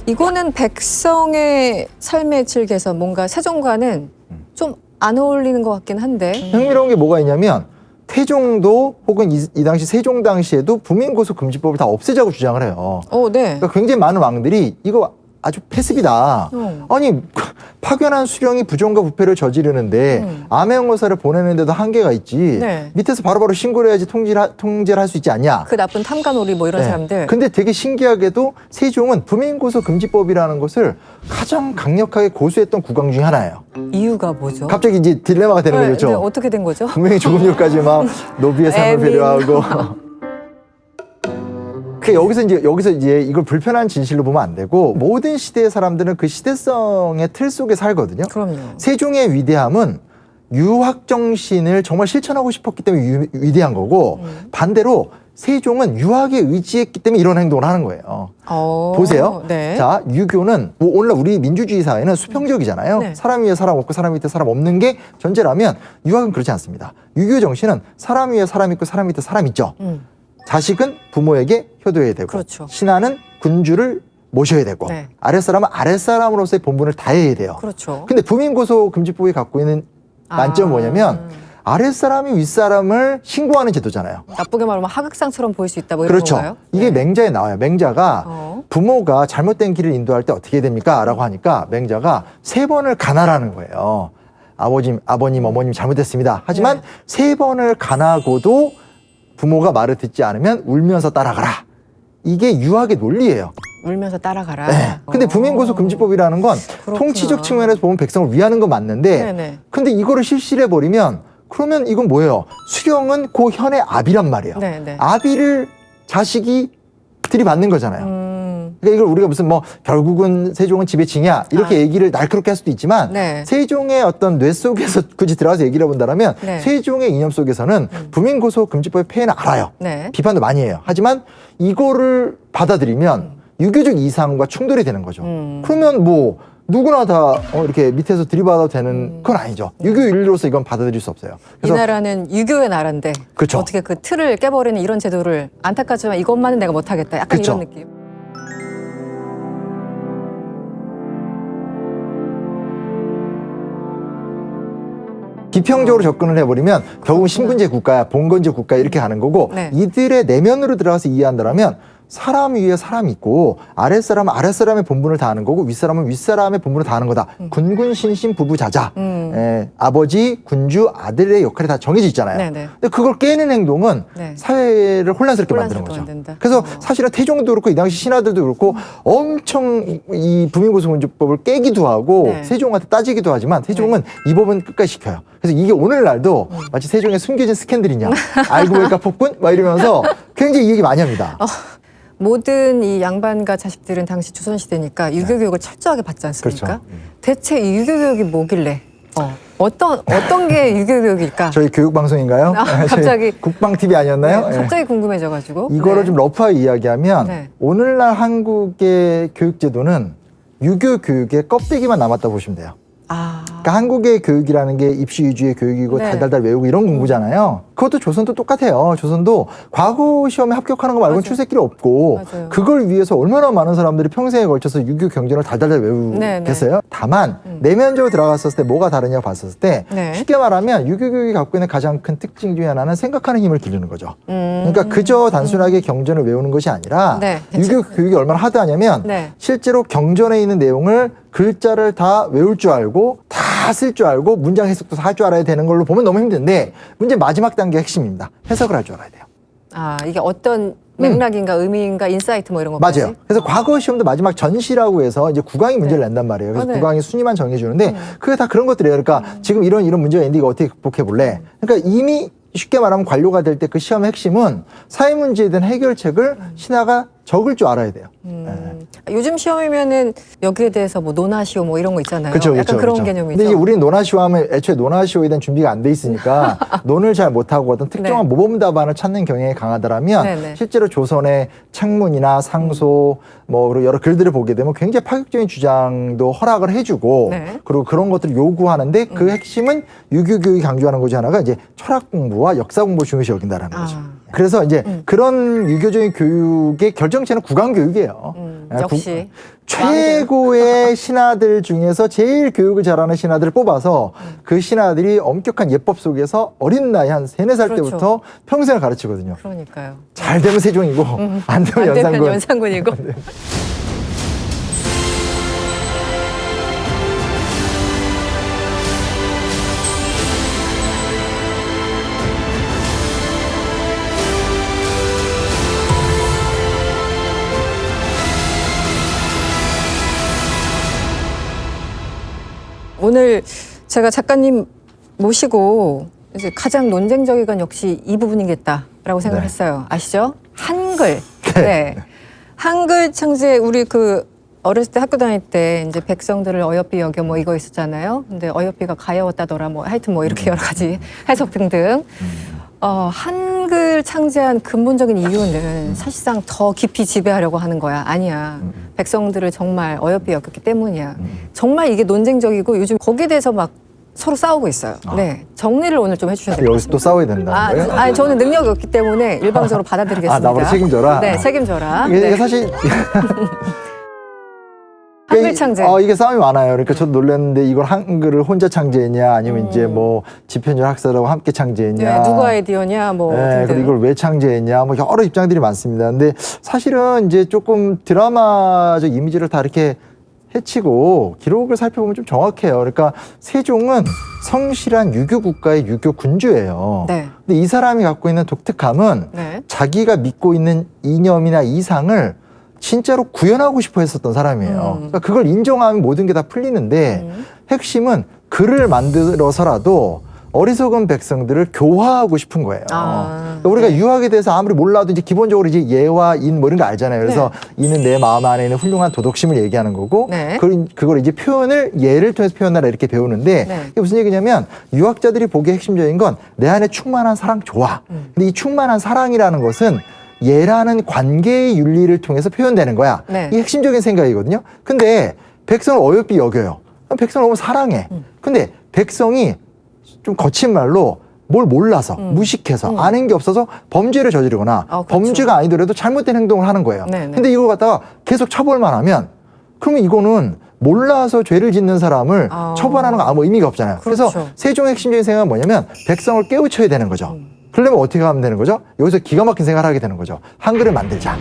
[SPEAKER 1] 이거는 백성의 삶의 질에서 뭔가 세종과는 좀 안 어울리는 것 같긴 한데.
[SPEAKER 2] 흥미로운 게 뭐가 있냐면 태종도 혹은 이 당시 세종 당시에도 부민고소금지법을 다 없애자고 주장을 해요.
[SPEAKER 1] 네.
[SPEAKER 2] 그러니까 굉장히 많은 왕들이 이거 아주 패습이다. 아니 파견한 수령이 부정과 부패를 저지르는데 암행어사를 보내는데도 한계가 있지.
[SPEAKER 1] 네.
[SPEAKER 2] 밑에서 바로바로 신고를 해야지 통제를 할 수 있지 않냐.
[SPEAKER 1] 그 나쁜 탐관오리 뭐 이런
[SPEAKER 2] 네.
[SPEAKER 1] 사람들.
[SPEAKER 2] 근데 되게 신기하게도 세종은 부민고소금지법이라는 것을 가장 강력하게 고수했던 국왕 중에 하나예요.
[SPEAKER 1] 이유가 뭐죠?
[SPEAKER 2] 갑자기 이제 딜레마가 되는
[SPEAKER 1] 네,
[SPEAKER 2] 거죠.
[SPEAKER 1] 네, 어떻게 된 거죠?
[SPEAKER 2] 분명히 조금 전까지 막 노비의 삶을
[SPEAKER 1] 애민.
[SPEAKER 2] 배려하고 그러니까 여기서 이제 이걸 불편한 진실로 보면 안 되고 모든 시대의 사람들은 그 시대성의 틀 속에 살거든요.
[SPEAKER 1] 그럼요.
[SPEAKER 2] 세종의 위대함은 유학 정신을 정말 실천하고 싶었기 때문에 위대한 거고 반대로 세종은 유학에 의지했기 때문에 이런 행동을 하는 거예요. 보세요.
[SPEAKER 1] 네.
[SPEAKER 2] 자, 유교는 뭐 오늘날 우리 민주주의 사회는 수평적이잖아요.
[SPEAKER 1] 네.
[SPEAKER 2] 사람 위에 사람 없고 사람 밑에 사람 없는 게 전제라면 유학은 그렇지 않습니다. 유교 정신은 사람 위에 사람 있고 사람 밑에 사람 있죠. 자식은 부모에게 효도해야 되고
[SPEAKER 1] 그렇죠.
[SPEAKER 2] 신하는 군주를 모셔야 되고
[SPEAKER 1] 네.
[SPEAKER 2] 아랫사람은 아랫사람으로서의 본분을 다해야 돼요.
[SPEAKER 1] 그렇죠.
[SPEAKER 2] 근데 부민고소금지법이 갖고 있는 단점은 뭐냐면 아랫사람이 윗사람을 신고하는 제도잖아요.
[SPEAKER 1] 나쁘게 말하면 하극상처럼 보일 수 있다 뭐 이런
[SPEAKER 2] 그렇죠.
[SPEAKER 1] 건가요?
[SPEAKER 2] 이게
[SPEAKER 1] 네.
[SPEAKER 2] 맹자에 나와요. 맹자가 부모가 잘못된 길을 인도할 때 어떻게 됩니까? 라고 하니까 맹자가 3번을 가나라는 거예요. 아버님, 어머님 잘못했습니다. 하지만
[SPEAKER 1] 네.
[SPEAKER 2] 3번을 가나고도 부모가 말을 듣지 않으면 울면서 따라가라. 이게 유학의 논리예요.
[SPEAKER 1] 울면서 따라가라.
[SPEAKER 2] 네. 근데 부민고소금지법이라는 건
[SPEAKER 1] 그렇구나.
[SPEAKER 2] 통치적 측면에서 보면 백성을 위하는 건 맞는데
[SPEAKER 1] 네네.
[SPEAKER 2] 근데 이거를 실시해 버리면 그러면 이건 뭐예요? 수령은 고 현의 아비란 말이에요.
[SPEAKER 1] 네네.
[SPEAKER 2] 아비를 자식이 들이받는 거잖아요. 그러니까 이걸 우리가 무슨 뭐 결국은 세종은 지배층이야 이렇게 얘기를 날카롭게 할 수도 있지만
[SPEAKER 1] 네.
[SPEAKER 2] 세종의 어떤 뇌 속에서 굳이 들어가서 얘기를 해본다면
[SPEAKER 1] 네.
[SPEAKER 2] 세종의 이념 속에서는 부민고소금지법의 폐해는 알아요.
[SPEAKER 1] 네.
[SPEAKER 2] 비판도 많이 해요. 하지만 이거를 받아들이면 유교적 이상과 충돌이 되는 거죠. 그러면 뭐 누구나 다 이렇게 밑에서 들이받아도 되는 건 아니죠. 유교 윤리로서 이건 받아들일 수 없어요.
[SPEAKER 1] 이 나라는 유교의 나라인데
[SPEAKER 2] 그쵸.
[SPEAKER 1] 어떻게 그 틀을 깨버리는 이런 제도를 안타깝지만 이것만은 내가 못하겠다. 약간
[SPEAKER 2] 그쵸.
[SPEAKER 1] 이런 느낌.
[SPEAKER 2] 비평적으로 접근을 해버리면 결국은 신분제 국가야, 봉건제 국가 이렇게 가는 거고
[SPEAKER 1] 네.
[SPEAKER 2] 이들의 내면으로 들어가서 이해한다면 사람 위에 사람 있고 아랫사람은 아랫사람의 본분을 다하는 거고 윗사람은 윗사람의 본분을 다하는 거다. 군군 신신 부부자자. 아버지, 군주, 아들의 역할이 다 정해져 있잖아요.
[SPEAKER 1] 네네.
[SPEAKER 2] 근데 그걸 깨는 행동은
[SPEAKER 1] 네.
[SPEAKER 2] 사회를 혼란스럽게 만드는
[SPEAKER 1] 혼란스럽게
[SPEAKER 2] 거죠.
[SPEAKER 1] 만든다.
[SPEAKER 2] 그래서 사실은 태종도 그렇고 이 당시 신하들도 그렇고 엄청 이 부민고소금지법을 깨기도 하고
[SPEAKER 1] 네.
[SPEAKER 2] 세종한테 따지기도 하지만 태종은 이 법은 끝까지 지켜요. 그래서 이게 오늘날도 마치 세종의 숨겨진 스캔들이냐 알고 보니까 폭군 막 이러면서 굉장히 이 얘기 많이 합니다.
[SPEAKER 1] 모든 이 양반과 자식들은 당시 조선시대니까 유교 교육을 철저하게 받지 않습니까?
[SPEAKER 2] 그렇죠.
[SPEAKER 1] 대체 이 유교 교육이 뭐길래? 어떤 게 유교 교육일까?
[SPEAKER 2] 저희 교육방송인가요?
[SPEAKER 1] 갑자기
[SPEAKER 2] 국방 TV 아니었나요?
[SPEAKER 1] 네, 갑자기 궁금해져가지고
[SPEAKER 2] 이거를
[SPEAKER 1] 네.
[SPEAKER 2] 좀 러프하게 이야기하면
[SPEAKER 1] 네.
[SPEAKER 2] 오늘날 한국의 교육제도는 유교 교육의 껍데기만 남았다고 보시면 돼요. 그러니까 한국의 교육이라는 게 입시 위주의 교육이고
[SPEAKER 1] 네.
[SPEAKER 2] 달달달 외우고 이런 공부잖아요. 그것도 조선도 똑같아요. 조선도 과거 시험에 합격하는 거 말고는
[SPEAKER 1] 맞아요.
[SPEAKER 2] 출세길이 없고
[SPEAKER 1] 맞아요.
[SPEAKER 2] 그걸 위해서 얼마나 많은 사람들이 평생에 걸쳐서 유교 경전을 달달달 외우겠어요. 다만 내면적으로 들어갔었을 때 뭐가 다르냐고 봤었을 때
[SPEAKER 1] 네.
[SPEAKER 2] 쉽게 말하면 유교 교육이 갖고 있는 가장 큰 특징 중에 하나는 생각하는 힘을 기르는 거죠. 그러니까 그저 단순하게 경전을 외우는 것이 아니라
[SPEAKER 1] 네.
[SPEAKER 2] 유교 교육이 얼마나 하드하냐면
[SPEAKER 1] 네.
[SPEAKER 2] 실제로 경전에 있는 내용을 글자를 다 외울 줄 알고 다 쓸 줄 알고 문장 해석도 다 할 줄 알아야 되는 걸로 보면 너무 힘든데 문제 마지막 단계가 핵심입니다. 해석을 할 줄 알아야 돼요.
[SPEAKER 1] 이게 어떤 맥락인가 의미인가 인사이트 뭐 이런 것까지?
[SPEAKER 2] 맞아요. 그래서 과거 시험도 마지막 전시라고 해서 이제 국왕이 문제를 낸단 말이에요. 그래서
[SPEAKER 1] 네.
[SPEAKER 2] 국왕이 순위만 정해주는데 그게 다 그런 것들이에요. 그러니까 지금 이런 문제가 있는데 이거 어떻게 극복해 볼래? 그러니까 이미 쉽게 말하면 관료가 될 때 그 시험의 핵심은 사회 문제에 대한 해결책을 신하가 적을 줄 알아야 돼요.
[SPEAKER 1] 요즘 시험이면은 여기에 대해서 뭐 논하시오 뭐 이런 거 있잖아요.
[SPEAKER 2] 그쵸,
[SPEAKER 1] 약간 그런
[SPEAKER 2] 그쵸.
[SPEAKER 1] 개념이죠.
[SPEAKER 2] 근데 이제 우리는 논하시오 하면 애초에 논하시오에 대한 준비가 안 돼 있으니까 논을 잘 못하고 어떤 특정한
[SPEAKER 1] 네.
[SPEAKER 2] 모범 답안을 찾는 경향이 강하더라면
[SPEAKER 1] 네네.
[SPEAKER 2] 실제로 조선의 창문이나 상소 뭐 그리고 여러 글들을 보게 되면 굉장히 파격적인 주장도 허락을 해주고
[SPEAKER 1] 네.
[SPEAKER 2] 그리고 그런 것들을 요구하는데 그 핵심은 유교 교육이 강조하는 것 중 하나가 이제 철학 공부와 역사 공부를 중요시 여긴다라는 거죠. 그래서 이제 그런 유교적인 교육의 결정체는 국왕 교육이에요.
[SPEAKER 1] 역시
[SPEAKER 2] 최고의 신하들 중에서 제일 교육을 잘하는 신하들을 뽑아서 그 신하들이 엄격한 예법 속에서 어린 나이 한 3, 4살
[SPEAKER 1] 그렇죠.
[SPEAKER 2] 때부터 평생을 가르치거든요.
[SPEAKER 1] 그러니까요.
[SPEAKER 2] 잘 되면 세종이고 안 되면
[SPEAKER 1] 안 되면
[SPEAKER 2] 연산군.
[SPEAKER 1] 연산군이고. 오늘 제가 작가님 모시고 이제 가장 논쟁적인 건 역시 이 부분이겠다라고 생각을
[SPEAKER 2] 네.
[SPEAKER 1] 했어요. 아시죠? 한 한글. 네. 한글 창제 우리 그 어렸을 때 학교 다닐 때 이제 백성들을 어여삐 여겨 뭐 이거 있었잖아요. 근데 어여삐가 가여웠다더라 뭐 하여튼 뭐 이렇게 여러 가지 해석 등등. 한글 창제한 근본적인 이유는 사실상 더 깊이 지배하려고 하는 거야. 아니야. 백성들을 정말 어여삐 여겼기 때문이야. 정말 이게 논쟁적이고 요즘 거기에 대해서 막 서로 싸우고 있어요. 네. 정리를 오늘 좀 해주셔야 될 것
[SPEAKER 2] 여기서
[SPEAKER 1] 같습니다.
[SPEAKER 2] 또 싸워야 된다는 거예요?
[SPEAKER 1] 아니, 저는 능력이 없기 때문에 일방적으로 받아들이겠습니다.
[SPEAKER 2] 나보고 책임져라?
[SPEAKER 1] 네, 책임져라.
[SPEAKER 2] 이게
[SPEAKER 1] 네.
[SPEAKER 2] 사실
[SPEAKER 1] 한글 창제.
[SPEAKER 2] 이게 싸움이 많아요. 그러니까 저도 놀랐는데 이걸 한글을 혼자 창제했냐 아니면 이제 뭐 지편적 학사라고 함께 창제했냐.
[SPEAKER 1] 네, 누구 아이디어냐 뭐.
[SPEAKER 2] 네, 그리고 이걸 왜 창제했냐 뭐 여러 입장들이 많습니다. 근데 사실은 이제 조금 드라마적 이미지를 다 이렇게 해치고 기록을 살펴보면 좀 정확해요. 그러니까 세종은 성실한 유교 국가의 유교 군주예요.
[SPEAKER 1] 네.
[SPEAKER 2] 근데 이 사람이 갖고 있는 독특함은
[SPEAKER 1] 네.
[SPEAKER 2] 자기가 믿고 있는 이념이나 이상을 진짜로 구현하고 싶어 했었던 사람이에요. 그러니까 그걸 인정하면 모든 게 다 풀리는데 핵심은 글을 만들어서라도 어리석은 백성들을 교화하고 싶은 거예요. 그러니까 우리가 유학에 대해서 아무리 몰라도 이제 기본적으로 이제 예와 인 뭐 이런 거 알잖아요. 그래서 이는 내 마음 안에 있는 훌륭한 도덕심을 얘기하는 거고
[SPEAKER 1] 네.
[SPEAKER 2] 그걸 이제 표현을 예를 통해서 표현하라 이렇게 배우는데
[SPEAKER 1] 네.
[SPEAKER 2] 이게 무슨 얘기냐면 유학자들이 보기에 핵심적인 건 내 안에 충만한 사랑 좋아. 근데 이 충만한 사랑이라는 것은 예라는 관계의 윤리를 통해서 표현되는 거야.
[SPEAKER 1] 네.
[SPEAKER 2] 이게 핵심적인 생각이거든요. 근데 백성을 어여삐 여겨요. 백성을 너무 사랑해. 근데 백성이 좀 거친 말로 뭘 몰라서 무식해서 아는 게 없어서 범죄를 저지르거나
[SPEAKER 1] 그렇죠.
[SPEAKER 2] 범죄가 아니더라도 잘못된 행동을 하는 거예요.
[SPEAKER 1] 네네.
[SPEAKER 2] 근데 이걸 갖다가 계속 처벌만 하면 그러면 이거는 몰라서 죄를 짓는 사람을 처벌하는 거 아무 의미가 없잖아요.
[SPEAKER 1] 그렇죠.
[SPEAKER 2] 그래서 세종의 핵심적인 생각은 뭐냐면 백성을 깨우쳐야 되는 거죠. 그러려면 어떻게 하면 되는 거죠? 여기서 기가 막힌 생각을 하게 되는 거죠. 한글을 만들자.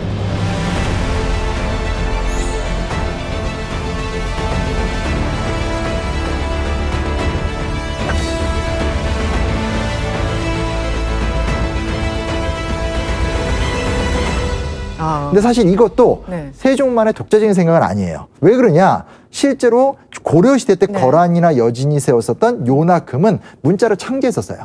[SPEAKER 2] 근데 사실 이것도
[SPEAKER 1] 네.
[SPEAKER 2] 세종만의 독자적인 생각은 아니에요. 왜 그러냐? 실제로 고려시대 때
[SPEAKER 1] 네.
[SPEAKER 2] 거란이나 여진이 세웠었던 요나 금은 문자를 창제했었어요.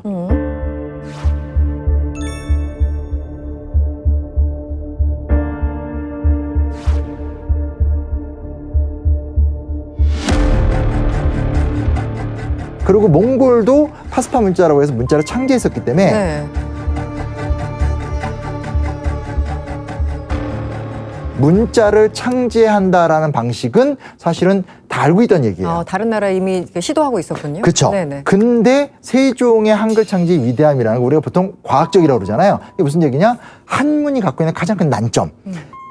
[SPEAKER 2] 그리고 몽골도 파스파 문자라고 해서 문자를 창제했었기 때문에
[SPEAKER 1] 네.
[SPEAKER 2] 문자를 창제한다라는 방식은 사실은 다 알고 있던 얘기예요.
[SPEAKER 1] 다른 나라 이미 시도하고 있었군요.
[SPEAKER 2] 그렇죠.
[SPEAKER 1] 네네.
[SPEAKER 2] 근데 세종의 한글 창제의 위대함이라는 거 우리가 보통 과학적이라고 그러잖아요. 이게 무슨 얘기냐? 한문이 갖고 있는 가장 큰 난점.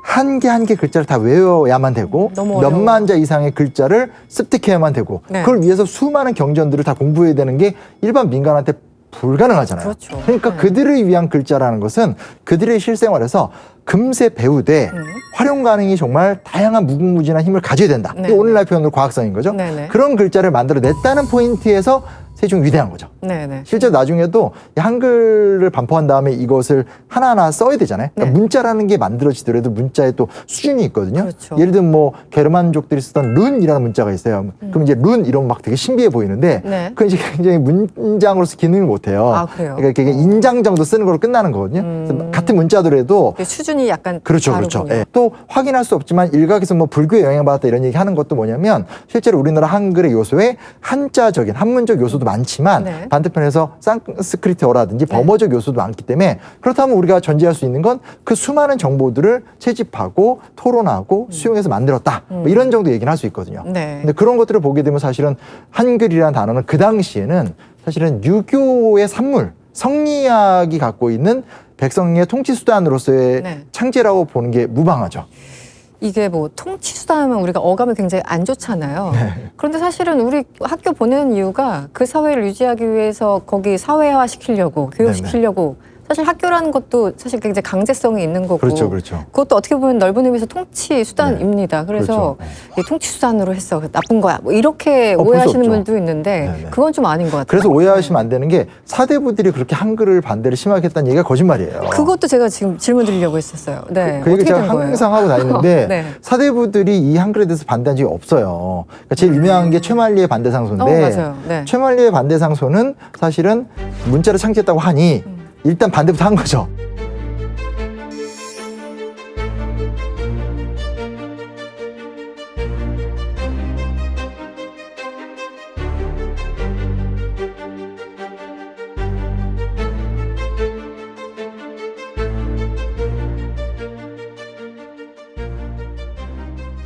[SPEAKER 2] 한 개 한 개 글자를 다 외워야만 되고
[SPEAKER 1] 너무 어려워.
[SPEAKER 2] 몇만 자 이상의 글자를 습득해야만 되고
[SPEAKER 1] 네.
[SPEAKER 2] 그걸 위해서 수많은 경전들을 다 공부해야 되는 게 일반 민간한테 불가능하잖아요.
[SPEAKER 1] 그렇죠.
[SPEAKER 2] 그러니까
[SPEAKER 1] 네.
[SPEAKER 2] 그들을 위한 글자라는 것은 그들의 실생활에서 금세 배우되 활용 가능이 정말 다양한 무궁무진한 힘을 가져야 된다.
[SPEAKER 1] 네.
[SPEAKER 2] 이게 오늘날 표현으로 과학성인 거죠.
[SPEAKER 1] 네네.
[SPEAKER 2] 그런 글자를 만들어냈다는 포인트에서 세종이 위대한 거죠.
[SPEAKER 1] 네네.
[SPEAKER 2] 실제 나중에도 이 한글을 반포한 다음에 이것을 하나하나 써야 되잖아요. 그러니까
[SPEAKER 1] 네.
[SPEAKER 2] 문자라는 게 만들어지더라도 문자에 또 수준이 있거든요.
[SPEAKER 1] 그렇죠.
[SPEAKER 2] 예를 들면 뭐 게르만족들이 쓰던 룬이라는 문자가 있어요. 그럼 이제 룬 이런 막 되게 신비해 보이는데
[SPEAKER 1] 네.
[SPEAKER 2] 그건 이제 굉장히 문장으로서 기능을 못 해요.
[SPEAKER 1] 그래요?
[SPEAKER 2] 그러니까 이게 인장 정도 쓰는 걸로 끝나는 거거든요. 그래서 같은 문자더라도
[SPEAKER 1] 수준이 약간
[SPEAKER 2] 그렇죠,
[SPEAKER 1] 다르군요.
[SPEAKER 2] 그렇죠. 예. 또 확인할 수 없지만 일각에서 뭐 불교에 영향받았다 이런 얘기 하는 것도 뭐냐면 실제로 우리나라 한글의 요소에 한자적인 한문적 요소도 많지만
[SPEAKER 1] 네.
[SPEAKER 2] 반대편에서 산스크리트어라든지
[SPEAKER 1] 네.
[SPEAKER 2] 범어적 요소도 많기 때문에 그렇다면 우리가 전제할 수 있는 건 그 수많은 정보들을 채집하고 토론하고 수용해서 만들었다. 뭐 이런 정도 얘기는 할 수 있거든요.
[SPEAKER 1] 네.
[SPEAKER 2] 근데 그런 것들을 보게 되면 사실은 한글이라는 단어는 그 당시에는 사실은 유교의 산물, 성리학이 갖고 있는 백성의 통치 수단으로서의
[SPEAKER 1] 네.
[SPEAKER 2] 창제라고 보는 게 무방하죠.
[SPEAKER 1] 이게 뭐 통치수단하면 우리가 어감이 굉장히 안 좋잖아요.
[SPEAKER 2] 네.
[SPEAKER 1] 그런데 사실은 우리 학교 보내는 이유가 그 사회를 유지하기 위해서 거기 사회화 시키려고 교육시키려고 사실 학교라는 것도 사실 굉장히 강제성이 있는 거고
[SPEAKER 2] 그렇죠, 그렇죠.
[SPEAKER 1] 그것도 어떻게 보면 넓은 의미에서 통치 수단입니다. 그래서
[SPEAKER 2] 그렇죠.
[SPEAKER 1] 이 통치 수단으로 했어 나쁜 거야 뭐 이렇게
[SPEAKER 2] 볼수
[SPEAKER 1] 오해하시는
[SPEAKER 2] 없죠.
[SPEAKER 1] 분도 있는데
[SPEAKER 2] 네네.
[SPEAKER 1] 그건 좀 아닌 것 같아요.
[SPEAKER 2] 그래서 오해하시면 안 되는 게 사대부들이 그렇게 한글을 반대를 심하게 했다는 얘기가 거짓말이에요.
[SPEAKER 1] 그것도 제가 지금 질문 드리려고 했었어요. 네.
[SPEAKER 2] 그 얘기
[SPEAKER 1] 어떻게
[SPEAKER 2] 제가
[SPEAKER 1] 된 거예요?
[SPEAKER 2] 항상 하고 다니는데
[SPEAKER 1] 네.
[SPEAKER 2] 사대부들이 이 한글에 대해서 반대한 적이 없어요. 그러니까 제일 유명한 게 최만리의 반대상소인데
[SPEAKER 1] 맞아요. 네.
[SPEAKER 2] 최만리의 반대상소는 사실은 문자를 창제했다고 하니 일단 반대부터 한 거죠.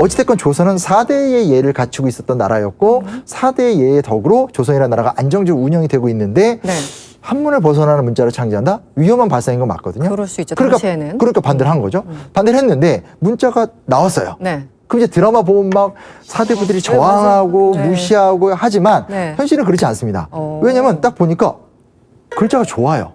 [SPEAKER 2] 어찌됐건 조선은 4대의 예를 갖추고 있었던 나라였고 4대의 예의 덕으로 조선이라는 나라가 안정적으로 운영이 되고 있는데
[SPEAKER 1] 네.
[SPEAKER 2] 한문을 벗어나는 문자를 창제한다? 위험한 발상인 건 맞거든요.
[SPEAKER 1] 그럴 수 있죠.
[SPEAKER 2] 그러니까,
[SPEAKER 1] 당시에는.
[SPEAKER 2] 그러니까 반대를 한 거죠. 반대를 했는데 문자가 나왔어요.
[SPEAKER 1] 네.
[SPEAKER 2] 그럼 이제 드라마 보면 막 사대부들이 저항하고
[SPEAKER 1] 네.
[SPEAKER 2] 무시하고 하지만
[SPEAKER 1] 네.
[SPEAKER 2] 현실은 그렇지 않습니다. 왜냐면 딱 보니까 글자가 좋아요.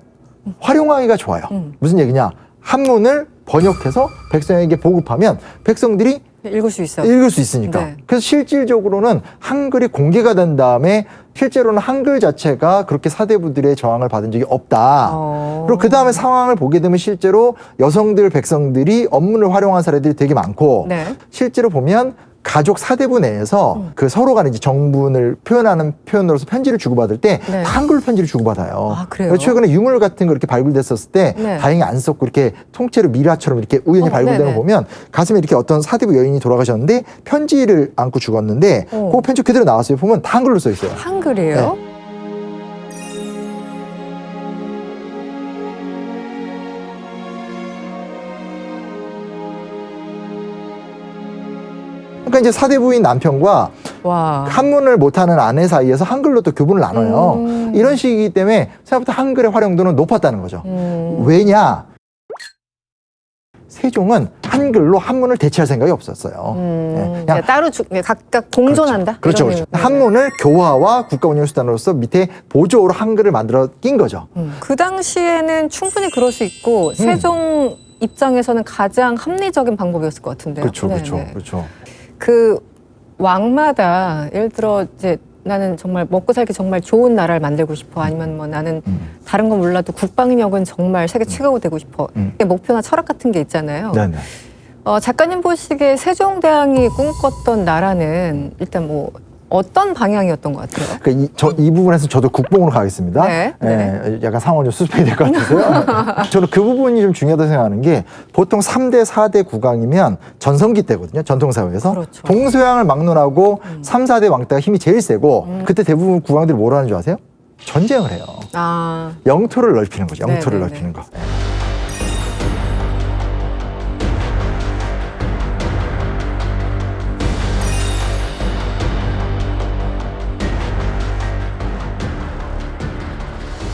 [SPEAKER 2] 활용하기가 좋아요. 무슨 얘기냐? 한문을 번역해서 백성에게 보급하면 백성들이
[SPEAKER 1] 읽을 수 있어요.
[SPEAKER 2] 읽을 수 있으니까.
[SPEAKER 1] 네.
[SPEAKER 2] 그래서 실질적으로는 한글이 공개가 된 다음에 실제로는 한글 자체가 그렇게 사대부들의 저항을 받은 적이 없다. 그리고 그 다음에 상황을 보게 되면 실제로 여성들, 백성들이 언문을 활용한 사례들이 되게 많고
[SPEAKER 1] 네.
[SPEAKER 2] 실제로 보면 가족 사대부 내에서 그 서로 간에 이제 정분을 표현하는 표현으로서 편지를 주고받을 때
[SPEAKER 1] 네.
[SPEAKER 2] 다 한글로 편지를 주고받아요.
[SPEAKER 1] 아, 그래요?
[SPEAKER 2] 그래서 최근에 유물 같은 거 이렇게 발굴됐었을 때
[SPEAKER 1] 네.
[SPEAKER 2] 다행히 안 썼고 이렇게 통째로 미라처럼 이렇게 우연히 발굴되는
[SPEAKER 1] 네네.
[SPEAKER 2] 거 보면 가슴에 이렇게 어떤 사대부 여인이 돌아가셨는데 편지를 안고 죽었는데 그 편지 그대로 나왔어요. 보면 다 한글로 써 있어요.
[SPEAKER 1] 한글이에요?
[SPEAKER 2] 네. 그러니까 이제 사대부인 남편과
[SPEAKER 1] 와.
[SPEAKER 2] 한문을 못하는 아내 사이에서 한글로 또 교분을 나눠요. 이런 식이기 때문에 생각보다 한글의 활용도는 높았다는 거죠. 왜냐? 세종은 한글로 한문을 대체할 생각이 없었어요.
[SPEAKER 1] 그냥 따로 각각 공존한다?
[SPEAKER 2] 그렇죠.
[SPEAKER 1] 이런
[SPEAKER 2] 그렇죠.
[SPEAKER 1] 의미.
[SPEAKER 2] 한문을 교화와 국가 운영 수단으로서 밑에 보조로 한글을 만들어 낀 거죠.
[SPEAKER 1] 그 당시에는 충분히 그럴 수 있고 세종 입장에서는 가장 합리적인 방법이었을 것 같은데요.
[SPEAKER 2] 그렇죠.
[SPEAKER 1] 네네.
[SPEAKER 2] 그렇죠. 그렇죠.
[SPEAKER 1] 그 왕마다 예를 들어 이제 나는 정말 먹고 살기 정말 좋은 나라를 만들고 싶어 아니면 뭐 나는 다른 건 몰라도 국방력은 정말 세계 최고가 되고 싶어 이게 목표나 철학 같은 게 있잖아요.
[SPEAKER 2] 네네.
[SPEAKER 1] 작가님 보시기에 세종대왕이 꿈꿨던 나라는 일단 뭐 어떤 방향이었던 것 같아요?
[SPEAKER 2] 그러니까 이 부분에서 저도 국뽕으로 가겠습니다.
[SPEAKER 1] 네, 네.
[SPEAKER 2] 약간 상황 좀 수습해야 될 것 같아서요. 저는 그 부분이 좀 중요하다고 생각하는 게 보통 3대, 4대 국왕이면 전성기 때거든요. 전통사회에서.
[SPEAKER 1] 그렇죠.
[SPEAKER 2] 동서양을 막론하고 3, 4대 왕따가 힘이 제일 세고 그때 대부분 국왕들이 뭘 하는 줄 아세요? 전쟁을 해요.
[SPEAKER 1] 아,
[SPEAKER 2] 영토를 넓히는 거죠. 영토를
[SPEAKER 1] 네네네.
[SPEAKER 2] 넓히는 거.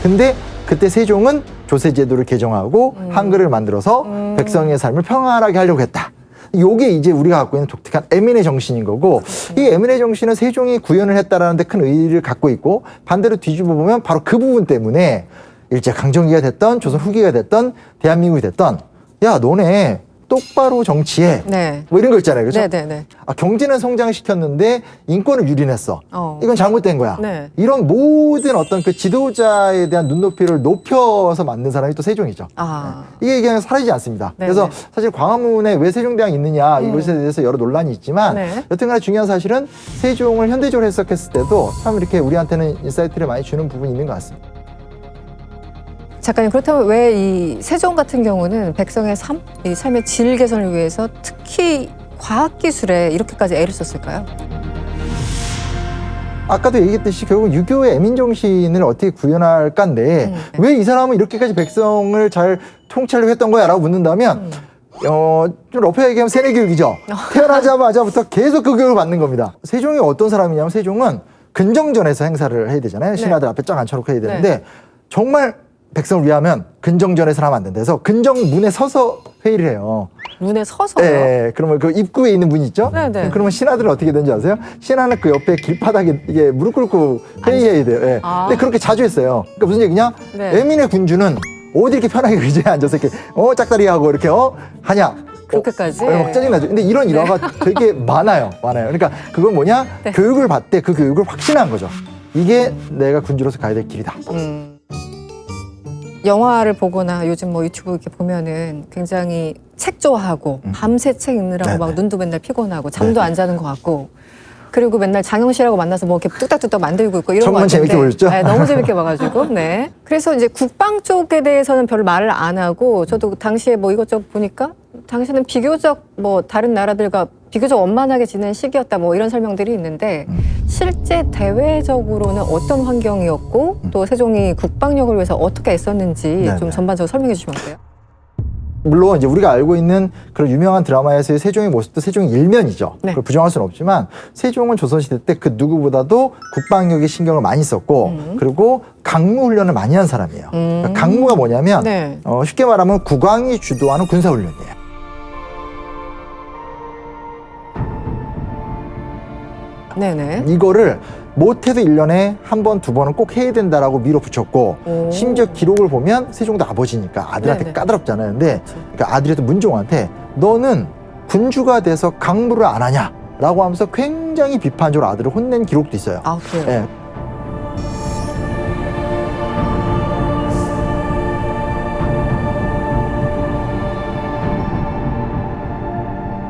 [SPEAKER 2] 근데 그때 세종은 조세제도를 개정하고 한글을 만들어서 백성의 삶을 평안하게 하려고 했다. 요게 이제 우리가 갖고 있는 독특한 에민의 정신인 거고 이 에민의 정신은 세종이 구현을 했다라는 데 큰 의의를 갖고 있고 반대로 뒤집어 보면 바로 그 부분 때문에 일제강점기가 됐던 조선 후기가 됐던 대한민국이 됐던 야 너네 똑바로 정치해.
[SPEAKER 1] 네.
[SPEAKER 2] 뭐 이런 거 있잖아요. 그렇죠?
[SPEAKER 1] 네네네.
[SPEAKER 2] 아, 경제는 성장시켰는데 인권을 유린했어. 이건 잘못된 거야.
[SPEAKER 1] 네.
[SPEAKER 2] 이런 모든 어떤 그 지도자에 대한 눈높이를 높여서 만든 사람이 또 세종이죠.
[SPEAKER 1] 아.
[SPEAKER 2] 이게 그냥 사라지지 않습니다.
[SPEAKER 1] 네네.
[SPEAKER 2] 그래서 사실 광화문에 왜 세종대왕이 있느냐 이것에 대해서 여러 논란이 있지만
[SPEAKER 1] 네.
[SPEAKER 2] 여튼간에 중요한 사실은 세종을 현대적으로 해석했을 때도 참 이렇게 우리한테는 인사이트를 많이 주는 부분이 있는 것 같습니다.
[SPEAKER 1] 작가님 그렇다면 왜 이 세종 같은 경우는 백성의 삶, 이 삶의 질 개선을 위해서 특히 과학기술에 이렇게까지 애를 썼을까요?
[SPEAKER 2] 아까도 얘기했듯이 결국은 유교의 애민정신을 어떻게 구현할까인데
[SPEAKER 1] 네.
[SPEAKER 2] 왜 이 사람은 이렇게까지 백성을 잘 통찰을 했던 거야? 라고 묻는다면 좀 러프하게 얘기하면 세뇌교육이죠. 태어나자마자부터 계속 그 교육을 받는 겁니다. 세종이 어떤 사람이냐면 세종은 근정전에서 행사를 해야 되잖아요. 신하들 앞에 쫙 앉혀놓고 해야 되는데
[SPEAKER 1] 네.
[SPEAKER 2] 정말 백성을 위하면 근정전에서 하면 안 된다. 그래서 근정문에 서서 회의를 해요.
[SPEAKER 1] 문에 서서요?
[SPEAKER 2] 네, 그러면 그 입구에 있는 문 있죠?
[SPEAKER 1] 네네.
[SPEAKER 2] 그러면 신하들은 어떻게 되는지 아세요? 신하는 그 옆에 길바닥에 이게 무릎 꿇고 회의해야 돼요. 예.
[SPEAKER 1] 아.
[SPEAKER 2] 근데 그렇게 자주 했어요. 그러니까 무슨 얘기냐?
[SPEAKER 1] 네.
[SPEAKER 2] 애민의 군주는 어디 이렇게 편하게 의자에 앉아서 이렇게 짝다리하고 이렇게 하냐?
[SPEAKER 1] 그렇게까지?
[SPEAKER 2] 막 짜증나죠. 근데 이런 일화가 되게 많아요. 그러니까 그건 뭐냐?
[SPEAKER 1] 네.
[SPEAKER 2] 교육을 받되 그 교육을 확신한 거죠. 이게 내가 군주로서 가야 될 길이다.
[SPEAKER 1] 영화를 보거나 요즘 뭐 유튜브 이렇게 보면은 굉장히 책 좋아하고 밤새 책 읽느라고
[SPEAKER 2] 네네.
[SPEAKER 1] 막 눈도 맨날 피곤하고 잠도
[SPEAKER 2] 네네.
[SPEAKER 1] 안 자는 것 같고 그리고 맨날 장영 씨라고 만나서 뭐 이렇게 뚝딱뚝딱 만들고 있고 이런 거
[SPEAKER 2] 정말
[SPEAKER 1] 같은데
[SPEAKER 2] 재밌게 보셨죠?
[SPEAKER 1] 네, 너무 재밌게 봐가지고 네. 그래서 이제 국방 쪽에 대해서는 별로 말을 안 하고 저도 당시에 뭐 이것저것 보니까 당시에는 비교적 뭐 다른 나라들과 비교적 원만하게 지낸 시기였다 뭐 이런 설명들이 있는데 실제 대외적으로는 어떤 환경이었고 또 세종이 국방력을 위해서 어떻게 애썼는지
[SPEAKER 2] 네네.
[SPEAKER 1] 좀 전반적으로 설명해 주시면 어때요?
[SPEAKER 2] 물론 이제 우리가 알고 있는 그런 유명한 드라마에서의 세종의 모습도 세종의 일면이죠.
[SPEAKER 1] 네.
[SPEAKER 2] 그걸 부정할 수는 없지만 세종은 조선시대 때 그 누구보다도 국방력에 신경을 많이 썼고 그리고 강무 훈련을 많이 한 사람이에요. 그러니까 강무가 뭐냐면
[SPEAKER 1] 네.
[SPEAKER 2] 쉽게 말하면 국왕이 주도하는 군사 훈련이에요.
[SPEAKER 1] 네네.
[SPEAKER 2] 이거를 못해도 1년에 한 번, 두 번은 꼭 해야 된다라고 밀어붙였고
[SPEAKER 1] 오.
[SPEAKER 2] 심지어 기록을 보면 세종도 아버지니까 아들한테
[SPEAKER 1] 네네.
[SPEAKER 2] 까다롭잖아요. 근데
[SPEAKER 1] 그렇죠.
[SPEAKER 2] 그러니까 아들이었던 문종한테 너는 군주가 돼서 강무를 안 하냐? 라고 하면서 굉장히 비판적으로 아들을 혼낸 기록도 있어요.
[SPEAKER 1] 아, 그래요?
[SPEAKER 2] 예.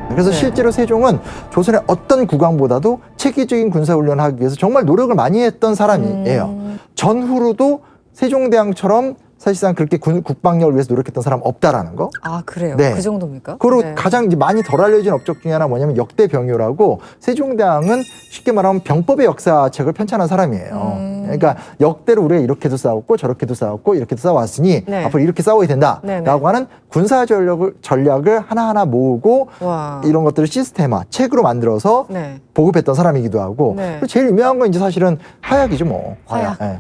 [SPEAKER 2] 그래서
[SPEAKER 1] 네.
[SPEAKER 2] 실제로 세종은 조선의 어떤 국왕보다도 체계적인 군사훈련을 하기 위해서 정말 노력을 많이 했던 사람이에요. 전후로도 세종대왕처럼 사실상 그렇게 국방력을 위해서 노력했던 사람 없다라는 거.
[SPEAKER 1] 아, 그래요?
[SPEAKER 2] 네.
[SPEAKER 1] 그 정도입니까?
[SPEAKER 2] 그리고
[SPEAKER 1] 네.
[SPEAKER 2] 가장 이제 많이 덜 알려진 업적 중에 하나 뭐냐면 역대병요라고 세종대왕은 쉽게 말하면 병법의 역사책을 편찬한 사람이에요. 그러니까 역대로 우리가 이렇게도 싸웠고 저렇게도 싸웠고 이렇게도 싸웠으니
[SPEAKER 1] 네.
[SPEAKER 2] 앞으로 이렇게 싸워야 된다라고
[SPEAKER 1] 네네.
[SPEAKER 2] 하는 군사 전략을 하나하나 모으고
[SPEAKER 1] 와.
[SPEAKER 2] 이런 것들을 시스테마, 책으로 만들어서
[SPEAKER 1] 네.
[SPEAKER 2] 보급했던 사람이기도 하고
[SPEAKER 1] 네.
[SPEAKER 2] 그리고 제일 유명한 건 이제 사실은 화약이죠 뭐.
[SPEAKER 1] 화약.
[SPEAKER 2] 예.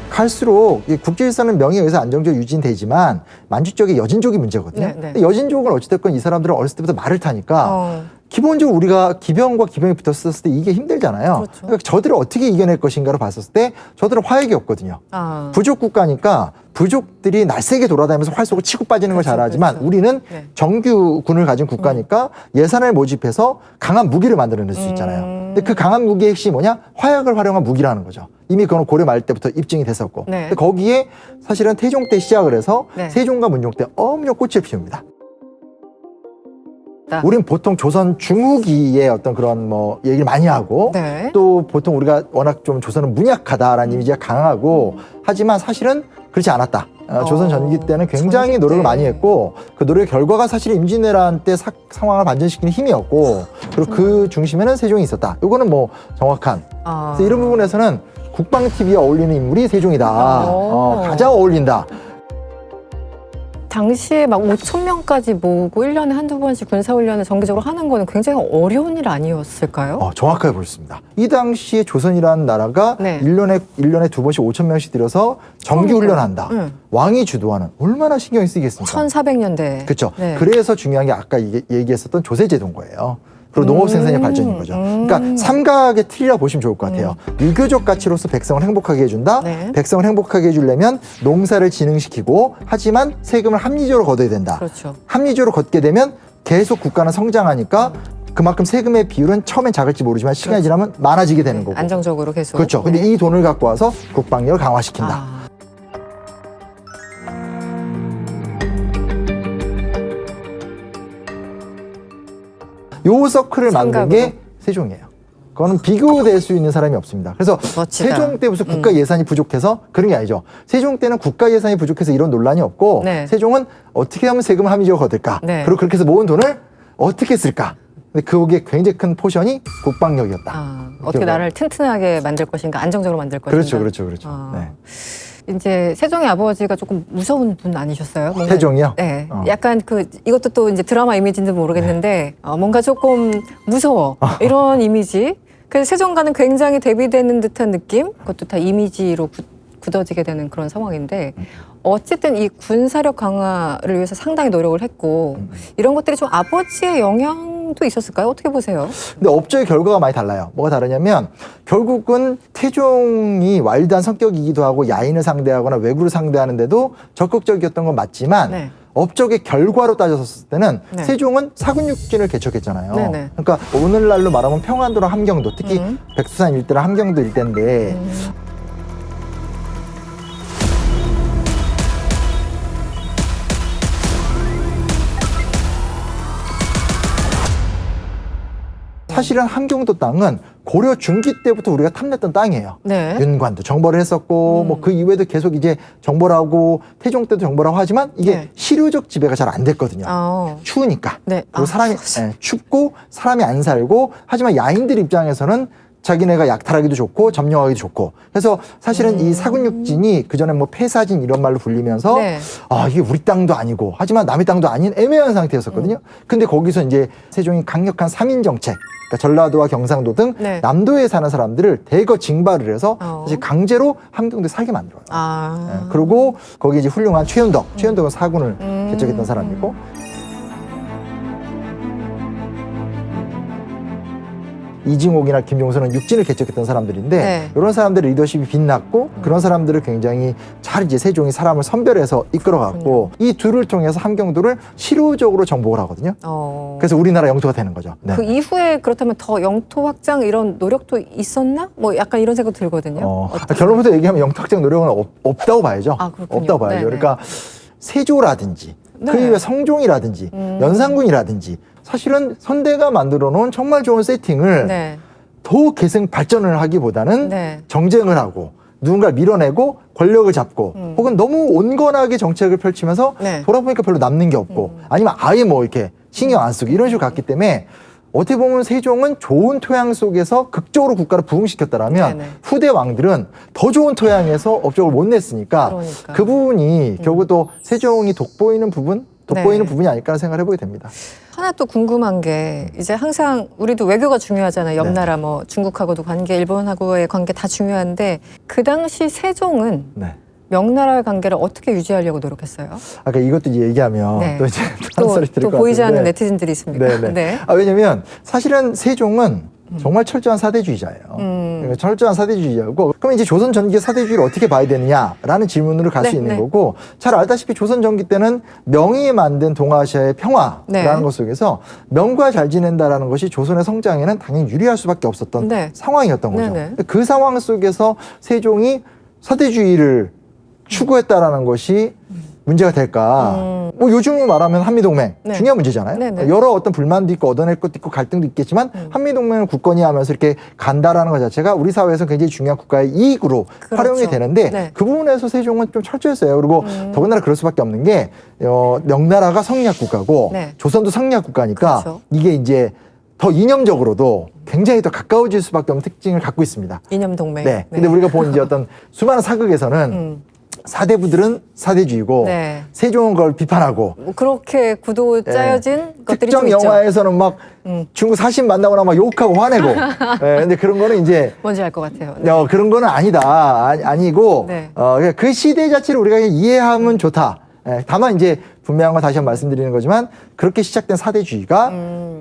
[SPEAKER 2] 갈수록 이 국제질서는 명예에 의해서 안정적으로 유지되지만 만주 쪽에 여진족이 문제거든요.
[SPEAKER 1] 네, 네.
[SPEAKER 2] 근데 여진족은 어찌됐건 이 사람들은 어렸을 때부터 말을 타니까
[SPEAKER 1] 어.
[SPEAKER 2] 기본적으로 우리가 기병과 기병이 붙었을 때 이게 힘들잖아요.
[SPEAKER 1] 그렇죠.
[SPEAKER 2] 그러니까 저들을 어떻게 이겨낼 것인가를 봤을 때 저들은 화약이었거든요.
[SPEAKER 1] 아.
[SPEAKER 2] 부족 국가니까 부족들이 날쌔게 돌아다니면서 활 쏘고 치고 빠지는 걸
[SPEAKER 1] 그렇죠,
[SPEAKER 2] 잘하지만
[SPEAKER 1] 그렇죠.
[SPEAKER 2] 우리는
[SPEAKER 1] 네.
[SPEAKER 2] 정규군을 가진 국가니까 예산을 모집해서 강한 무기를 만들어낼 수 있잖아요. 근데 그 강한 무기의 핵심이 뭐냐? 화약을 활용한 무기라는 거죠. 이미 그건 고려 말 때부터 입증이 됐었고.
[SPEAKER 1] 네.
[SPEAKER 2] 근데 거기에 사실은 태종 때 시작을 해서
[SPEAKER 1] 네.
[SPEAKER 2] 세종과 문종 때 엄청 꽃을 피웁니다.
[SPEAKER 1] 나.
[SPEAKER 2] 우린 보통 조선 중후기의 어떤 그런 뭐 얘기를 많이 하고
[SPEAKER 1] 네.
[SPEAKER 2] 또 보통 우리가 워낙 좀 조선은 문약하다라는 이미지가 강하고 하지만 사실은 그렇지 않았다. 조선 전기 때는 굉장히
[SPEAKER 1] 전기
[SPEAKER 2] 노력을
[SPEAKER 1] 때.
[SPEAKER 2] 많이 했고 그 노력의 결과가 사실 임진왜란 때 상황을 반전시키는 힘이었고 그리고 그 중심에는 세종이 있었다. 이거는 뭐 정확한.
[SPEAKER 1] 아.
[SPEAKER 2] 그래서 이런 부분에서는 국방 TV에 어울리는 인물이 세종이다.
[SPEAKER 1] 오.
[SPEAKER 2] 가장 어울린다.
[SPEAKER 1] 당시에 막 5천 명까지 모으고 1년에 한두 번씩 군사훈련을 정기적으로 하는 거는 굉장히 어려운 일 아니었을까요?
[SPEAKER 2] 정확하게 보셨습니다. 이 당시에 조선이라는 나라가
[SPEAKER 1] 네.
[SPEAKER 2] 1년에 두 번씩 5천 명씩 들여서 정기 훈련한다.
[SPEAKER 1] 응.
[SPEAKER 2] 왕이 주도하는 얼마나 신경이 쓰이겠습니까?
[SPEAKER 1] 1400년대.
[SPEAKER 2] 그렇죠.
[SPEAKER 1] 네.
[SPEAKER 2] 그래서 중요한 게 아까 얘기했었던 조세제도인 거예요. 그리고 농업 생산의 발전인 거죠. 그러니까 삼각의 틀이라 보시면 좋을 것 같아요. 유교적 가치로서 백성을 행복하게 해준다.
[SPEAKER 1] 네.
[SPEAKER 2] 백성을 행복하게 해주려면 농사를 진흥시키고 하지만 세금을 합리적으로 걷어야 된다.
[SPEAKER 1] 그렇죠.
[SPEAKER 2] 합리적으로 걷게 되면 계속 국가는 성장하니까 그만큼 세금의 비율은 처음엔 작을지 모르지만 시간이 지나면 많아지게 되는 거고.
[SPEAKER 1] 안정적으로 계속.
[SPEAKER 2] 그렇죠. 근데
[SPEAKER 1] 네.
[SPEAKER 2] 이 돈을 갖고 와서 국방력을 강화시킨다.
[SPEAKER 1] 아.
[SPEAKER 2] 요 서클을 만든
[SPEAKER 1] 삼각으로.
[SPEAKER 2] 게 세종이에요. 그거는 비교될 수 있는 사람이 없습니다. 그래서
[SPEAKER 1] 멋지다.
[SPEAKER 2] 세종 때 무슨 국가 예산이 부족해서 그런 게 아니죠. 세종 때는 국가 예산이 부족해서 이런 논란이 없고
[SPEAKER 1] 네.
[SPEAKER 2] 세종은 어떻게 하면 세금을 합리적으로 거둘까?
[SPEAKER 1] 네.
[SPEAKER 2] 그리고 그렇게 해서 모은 돈을 어떻게 쓸까? 근데 그게 굉장히 큰 포션이 국방력이었다.
[SPEAKER 1] 아, 어떻게 나라를 튼튼하게 만들 것인가, 안정적으로 만들 것인가.
[SPEAKER 2] 그렇죠, 그렇죠, 그렇죠.
[SPEAKER 1] 아.
[SPEAKER 2] 네.
[SPEAKER 1] 이제 세종의 아버지가 조금 무서운 분 아니셨어요? 뭔가,
[SPEAKER 2] 세종이요?
[SPEAKER 1] 네.
[SPEAKER 2] 어.
[SPEAKER 1] 약간 이것도 또 이제 드라마 이미지인지 모르겠는데, 뭔가 조금 무서워. 이런 이미지. 그래서 세종과는 굉장히 대비되는 듯한 느낌? 그것도 다 이미지로 굳어지게 되는 그런 상황인데, 어쨌든 이 군사력 강화를 위해서 상당히 노력을 했고, 이런 것들이 좀 아버지의 영향도 있었을까요? 어떻게 보세요?
[SPEAKER 2] 근데 업적의 결과가 많이 달라요. 뭐가 다르냐면 결국은 태종이 와일드한 성격이기도 하고 야인을 상대하거나 왜구를 상대하는데도 적극적이었던 건 맞지만
[SPEAKER 1] 네.
[SPEAKER 2] 업적의 결과로 따졌을 때는
[SPEAKER 1] 네.
[SPEAKER 2] 세종은 사군육진을 개척했잖아요.
[SPEAKER 1] 네네.
[SPEAKER 2] 그러니까 오늘날로 말하면 평안도랑 함경도, 특히
[SPEAKER 1] 음.
[SPEAKER 2] 백두산 일대랑 함경도 일대인데 사실은 함경도 땅은 고려 중기 때부터 우리가 탐냈던 땅이에요.
[SPEAKER 1] 네.
[SPEAKER 2] 윤관도 정벌을 했었고 뭐 그 이후에도 계속 이제 정벌을 하고 태종 때도 정벌을 하지만 이게
[SPEAKER 1] 네.
[SPEAKER 2] 실효적 지배가 잘 안 됐거든요. 추우니까.
[SPEAKER 1] 네.
[SPEAKER 2] 그리고 사람이 춥고 사람이 안 살고 하지만 야인들 입장에서는 자기네가 약탈하기도 좋고 점령하기도 좋고 그래서 사실은 이 사군육진이 그전에 뭐 폐사진 이런 말로 불리면서
[SPEAKER 1] 네.
[SPEAKER 2] 아 이게 우리 땅도 아니고 하지만 남의 땅도 아닌 애매한 상태였었거든요. 근데 거기서 이제 세종이 강력한 삼인 정책 그러니까 전라도와 경상도 등
[SPEAKER 1] 네.
[SPEAKER 2] 남도에 사는 사람들을 대거 징발을 해서 사실 강제로 함경도에 살게 만들어요. 예, 그리고 거기 이제 훌륭한 최윤덕은 사군을 개척했던 사람이고 이징옥이나 김종선은 육진을 개척했던 사람들인데
[SPEAKER 1] 네.
[SPEAKER 2] 이런 사람들의 리더십이 빛났고 그런 사람들을 굉장히 잘 이제 세종이 사람을 선별해서 이끌어갔고 이 둘을 통해서 함경도를 실효적으로 정복을 하거든요. 그래서 우리나라 영토가 되는 거죠. 네.
[SPEAKER 1] 그 이후에 그렇다면 더 영토 확장 이런 노력도 있었나? 뭐 약간 이런 생각 들거든요.
[SPEAKER 2] 결론부터 얘기하면 영토 확장 노력은 없다고 봐야죠.
[SPEAKER 1] 그렇군요.
[SPEAKER 2] 없다고 봐야죠.
[SPEAKER 1] 네네.
[SPEAKER 2] 그러니까 세조라든지
[SPEAKER 1] 네.
[SPEAKER 2] 그 이후에 성종이라든지 연산군이라든지 사실은 선대가 만들어 놓은 정말 좋은 세팅을
[SPEAKER 1] 네.
[SPEAKER 2] 더 계승 발전을 하기보다는
[SPEAKER 1] 네.
[SPEAKER 2] 정쟁을 하고 누군가를 밀어내고 권력을 잡고 혹은 너무 온건하게 정책을 펼치면서
[SPEAKER 1] 네.
[SPEAKER 2] 돌아보니까 별로 남는 게 없고 아니면 아예 뭐 이렇게 신경 안 쓰고 이런 식으로 갔기 때문에 어떻게 보면 세종은 좋은 토양 속에서 극적으로 국가를 부흥시켰다라면
[SPEAKER 1] 네네.
[SPEAKER 2] 후대 왕들은 더 좋은 토양에서 업적을 못 냈으니까
[SPEAKER 1] 그러니까.
[SPEAKER 2] 그 부분이 결국 또 세종이 돋보이는
[SPEAKER 1] 네.
[SPEAKER 2] 부분이 아닐까 생각을 해보게 됩니다.
[SPEAKER 1] 하나 또 궁금한 게 이제 항상 우리도 외교가 중요하잖아요. 옆 나라 뭐 중국하고도 관계, 일본하고의 관계 다 중요한데 그 당시 세종은
[SPEAKER 2] 네.
[SPEAKER 1] 명나라의 관계를 어떻게 유지하려고 노력했어요?
[SPEAKER 2] 아까 이것도 이제 얘기하면
[SPEAKER 1] 네.
[SPEAKER 2] 또 이제 한 소리 들을
[SPEAKER 1] 또
[SPEAKER 2] 것
[SPEAKER 1] 보이지
[SPEAKER 2] 같은데
[SPEAKER 1] 않는 네티즌들이 있습니다.
[SPEAKER 2] 네네.
[SPEAKER 1] 네.
[SPEAKER 2] 왜냐면 사실은 세종은 정말 철저한 사대주의자예요. 그러니까 철저한 사대주의자고 그럼 이제 조선 전기 사대주의를 어떻게 봐야 되느냐라는 질문으로 갈 수
[SPEAKER 1] 네,
[SPEAKER 2] 있는
[SPEAKER 1] 네.
[SPEAKER 2] 거고 잘 알다시피 조선 전기 때는 명이 만든 동아시아의 평화라는
[SPEAKER 1] 네.
[SPEAKER 2] 것 속에서 명과 잘 지낸다라는 것이 조선의 성장에는 당연히 유리할 수밖에 없었던
[SPEAKER 1] 네.
[SPEAKER 2] 상황이었던 거죠.
[SPEAKER 1] 네, 네.
[SPEAKER 2] 그 상황 속에서 세종이 사대주의를 추구했다라는 것이 문제가 될까? 뭐 요즘 말하면 한미동맹
[SPEAKER 1] 네.
[SPEAKER 2] 중요한 문제잖아요.
[SPEAKER 1] 네네.
[SPEAKER 2] 여러 어떤 불만도 있고 얻어낼 것도 있고 갈등도 있겠지만 한미동맹을 굳건히 하면서 이렇게 간다라는 것 자체가 우리 사회에서 굉장히 중요한 국가의 이익으로
[SPEAKER 1] 그렇죠.
[SPEAKER 2] 활용이 되는데
[SPEAKER 1] 네.
[SPEAKER 2] 그 부분에서 세종은 좀 철저했어요. 그리고 더군다나 그럴 수밖에 없는 게 명나라가 성리학 국가고
[SPEAKER 1] 네.
[SPEAKER 2] 조선도 성리학 국가니까
[SPEAKER 1] 그렇죠.
[SPEAKER 2] 이게 이제 더 이념적으로도 굉장히 더 가까워질 수밖에 없는 특징을 갖고 있습니다.
[SPEAKER 1] 이념 동맹.
[SPEAKER 2] 네. 근데 우리가 본 이제 어떤 수많은 사극에서는 사대부들은 사대주의고
[SPEAKER 1] 네.
[SPEAKER 2] 세종은 그걸 비판하고
[SPEAKER 1] 뭐 그렇게 구도 짜여진 것들이
[SPEAKER 2] 특정
[SPEAKER 1] 좀 있죠.
[SPEAKER 2] 영화에서는 막 중국 사신 만나거나 막 욕하고 화내고 근데 그런 거는 이제
[SPEAKER 1] 뭔지 알 것 같아요. 네.
[SPEAKER 2] 그런 거는 아니다. 아니고
[SPEAKER 1] 네.
[SPEAKER 2] 그냥 그 시대 자체를 우리가 그냥 이해하면 좋다. 다만 이제 분명한 건 다시 한번 말씀드리는 거지만 그렇게 시작된 사대주의가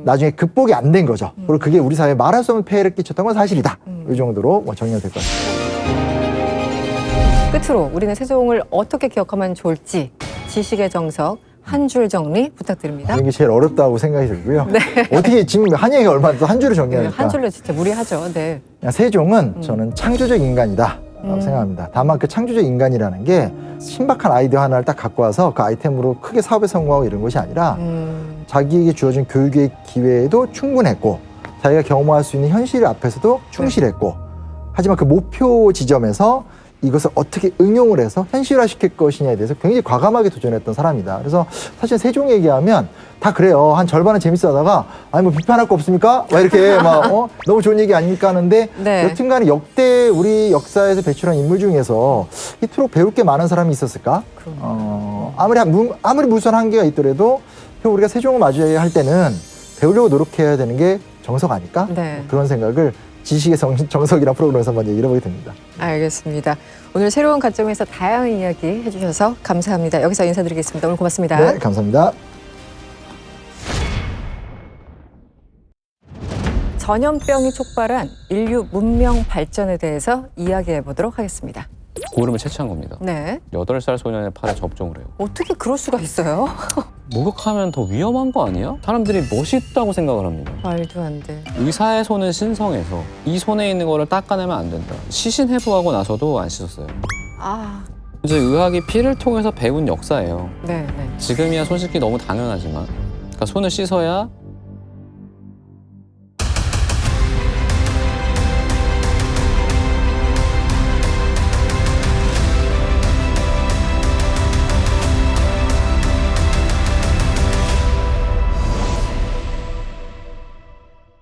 [SPEAKER 2] 나중에 극복이 안 된 거죠. 그리고 그게 우리 사회에 말할 수 없는 폐해를 끼쳤던 건 사실이다. 이 정도로 뭐 정리가 될 것 같습니다.
[SPEAKER 1] 끝으로 우리는 세종을 어떻게 기억하면 좋을지 지식의 정석 한 줄 정리 부탁드립니다.
[SPEAKER 2] 이게 제일 어렵다고 생각이 들고요. 어떻게 지금 한 얘기가 얼마나 한 줄을
[SPEAKER 1] 네,
[SPEAKER 2] 정리하니까.
[SPEAKER 1] 한 줄로 진짜 무리하죠. 네.
[SPEAKER 2] 세종은 저는 창조적 인간이다 라고 생각합니다. 다만 그 창조적 인간이라는 게 신박한 아이디어 하나를 딱 갖고 와서 그 아이템으로 크게 사업에 성공하고 이런 것이 아니라 자기에게 주어진 교육의 기회에도 충분했고 자기가 경험할 수 있는 현실 앞에서도 충실했고 하지만 그 목표 지점에서 이것을 어떻게 응용을 해서 현실화시킬 것이냐에 대해서 굉장히 과감하게 도전했던 사람이다. 그래서 사실 세종 얘기하면 다 그래요. 한 절반은 재밌어 하다가 아니 뭐 비판할 거 없습니까? 막 이렇게 막 너무 좋은 얘기 아닙니까 하는데
[SPEAKER 1] 네.
[SPEAKER 2] 여튼간에 역대 우리 역사에서 배출한 인물 중에서 이토록 배울 게 많은 사람이 있었을까? 아무리 무수한 한계가 있더라도 우리가 세종을 마주해야 할 때는 배우려고 노력해야 되는 게 정석 아닐까?
[SPEAKER 1] 네.
[SPEAKER 2] 그런 생각을 지식의 정석이라는 프로그램에서 한번 얘기를 해보게 됩니다.
[SPEAKER 1] 알겠습니다. 오늘 새로운 관점에서 다양한 이야기 해주셔서 감사합니다. 여기서 인사드리겠습니다. 오늘 고맙습니다.
[SPEAKER 2] 네, 감사합니다.
[SPEAKER 1] 전염병이 촉발한 인류 문명 발전에 대해서 이야기해 보도록 하겠습니다.
[SPEAKER 5] 고름을 채취한 겁니다.
[SPEAKER 1] 네.
[SPEAKER 5] 8살 소년의 팔에 접종을 해요.
[SPEAKER 1] 어떻게 그럴 수가 있어요?
[SPEAKER 5] 목욕하면 더 위험한 거 아니야? 사람들이 멋있다고 생각을 합니다.
[SPEAKER 1] 말도 안 돼.
[SPEAKER 5] 의사의 손은 신성해서 이 손에 있는 거를 닦아내면 안 된다. 시신 해부하고 나서도 안 씻었어요.
[SPEAKER 1] 아,
[SPEAKER 5] 이제 의학이 피를 통해서 배운 역사예요.
[SPEAKER 1] 네, 네.
[SPEAKER 5] 지금이야 손 씻기 너무 당연하지만 그러니까 손을 씻어야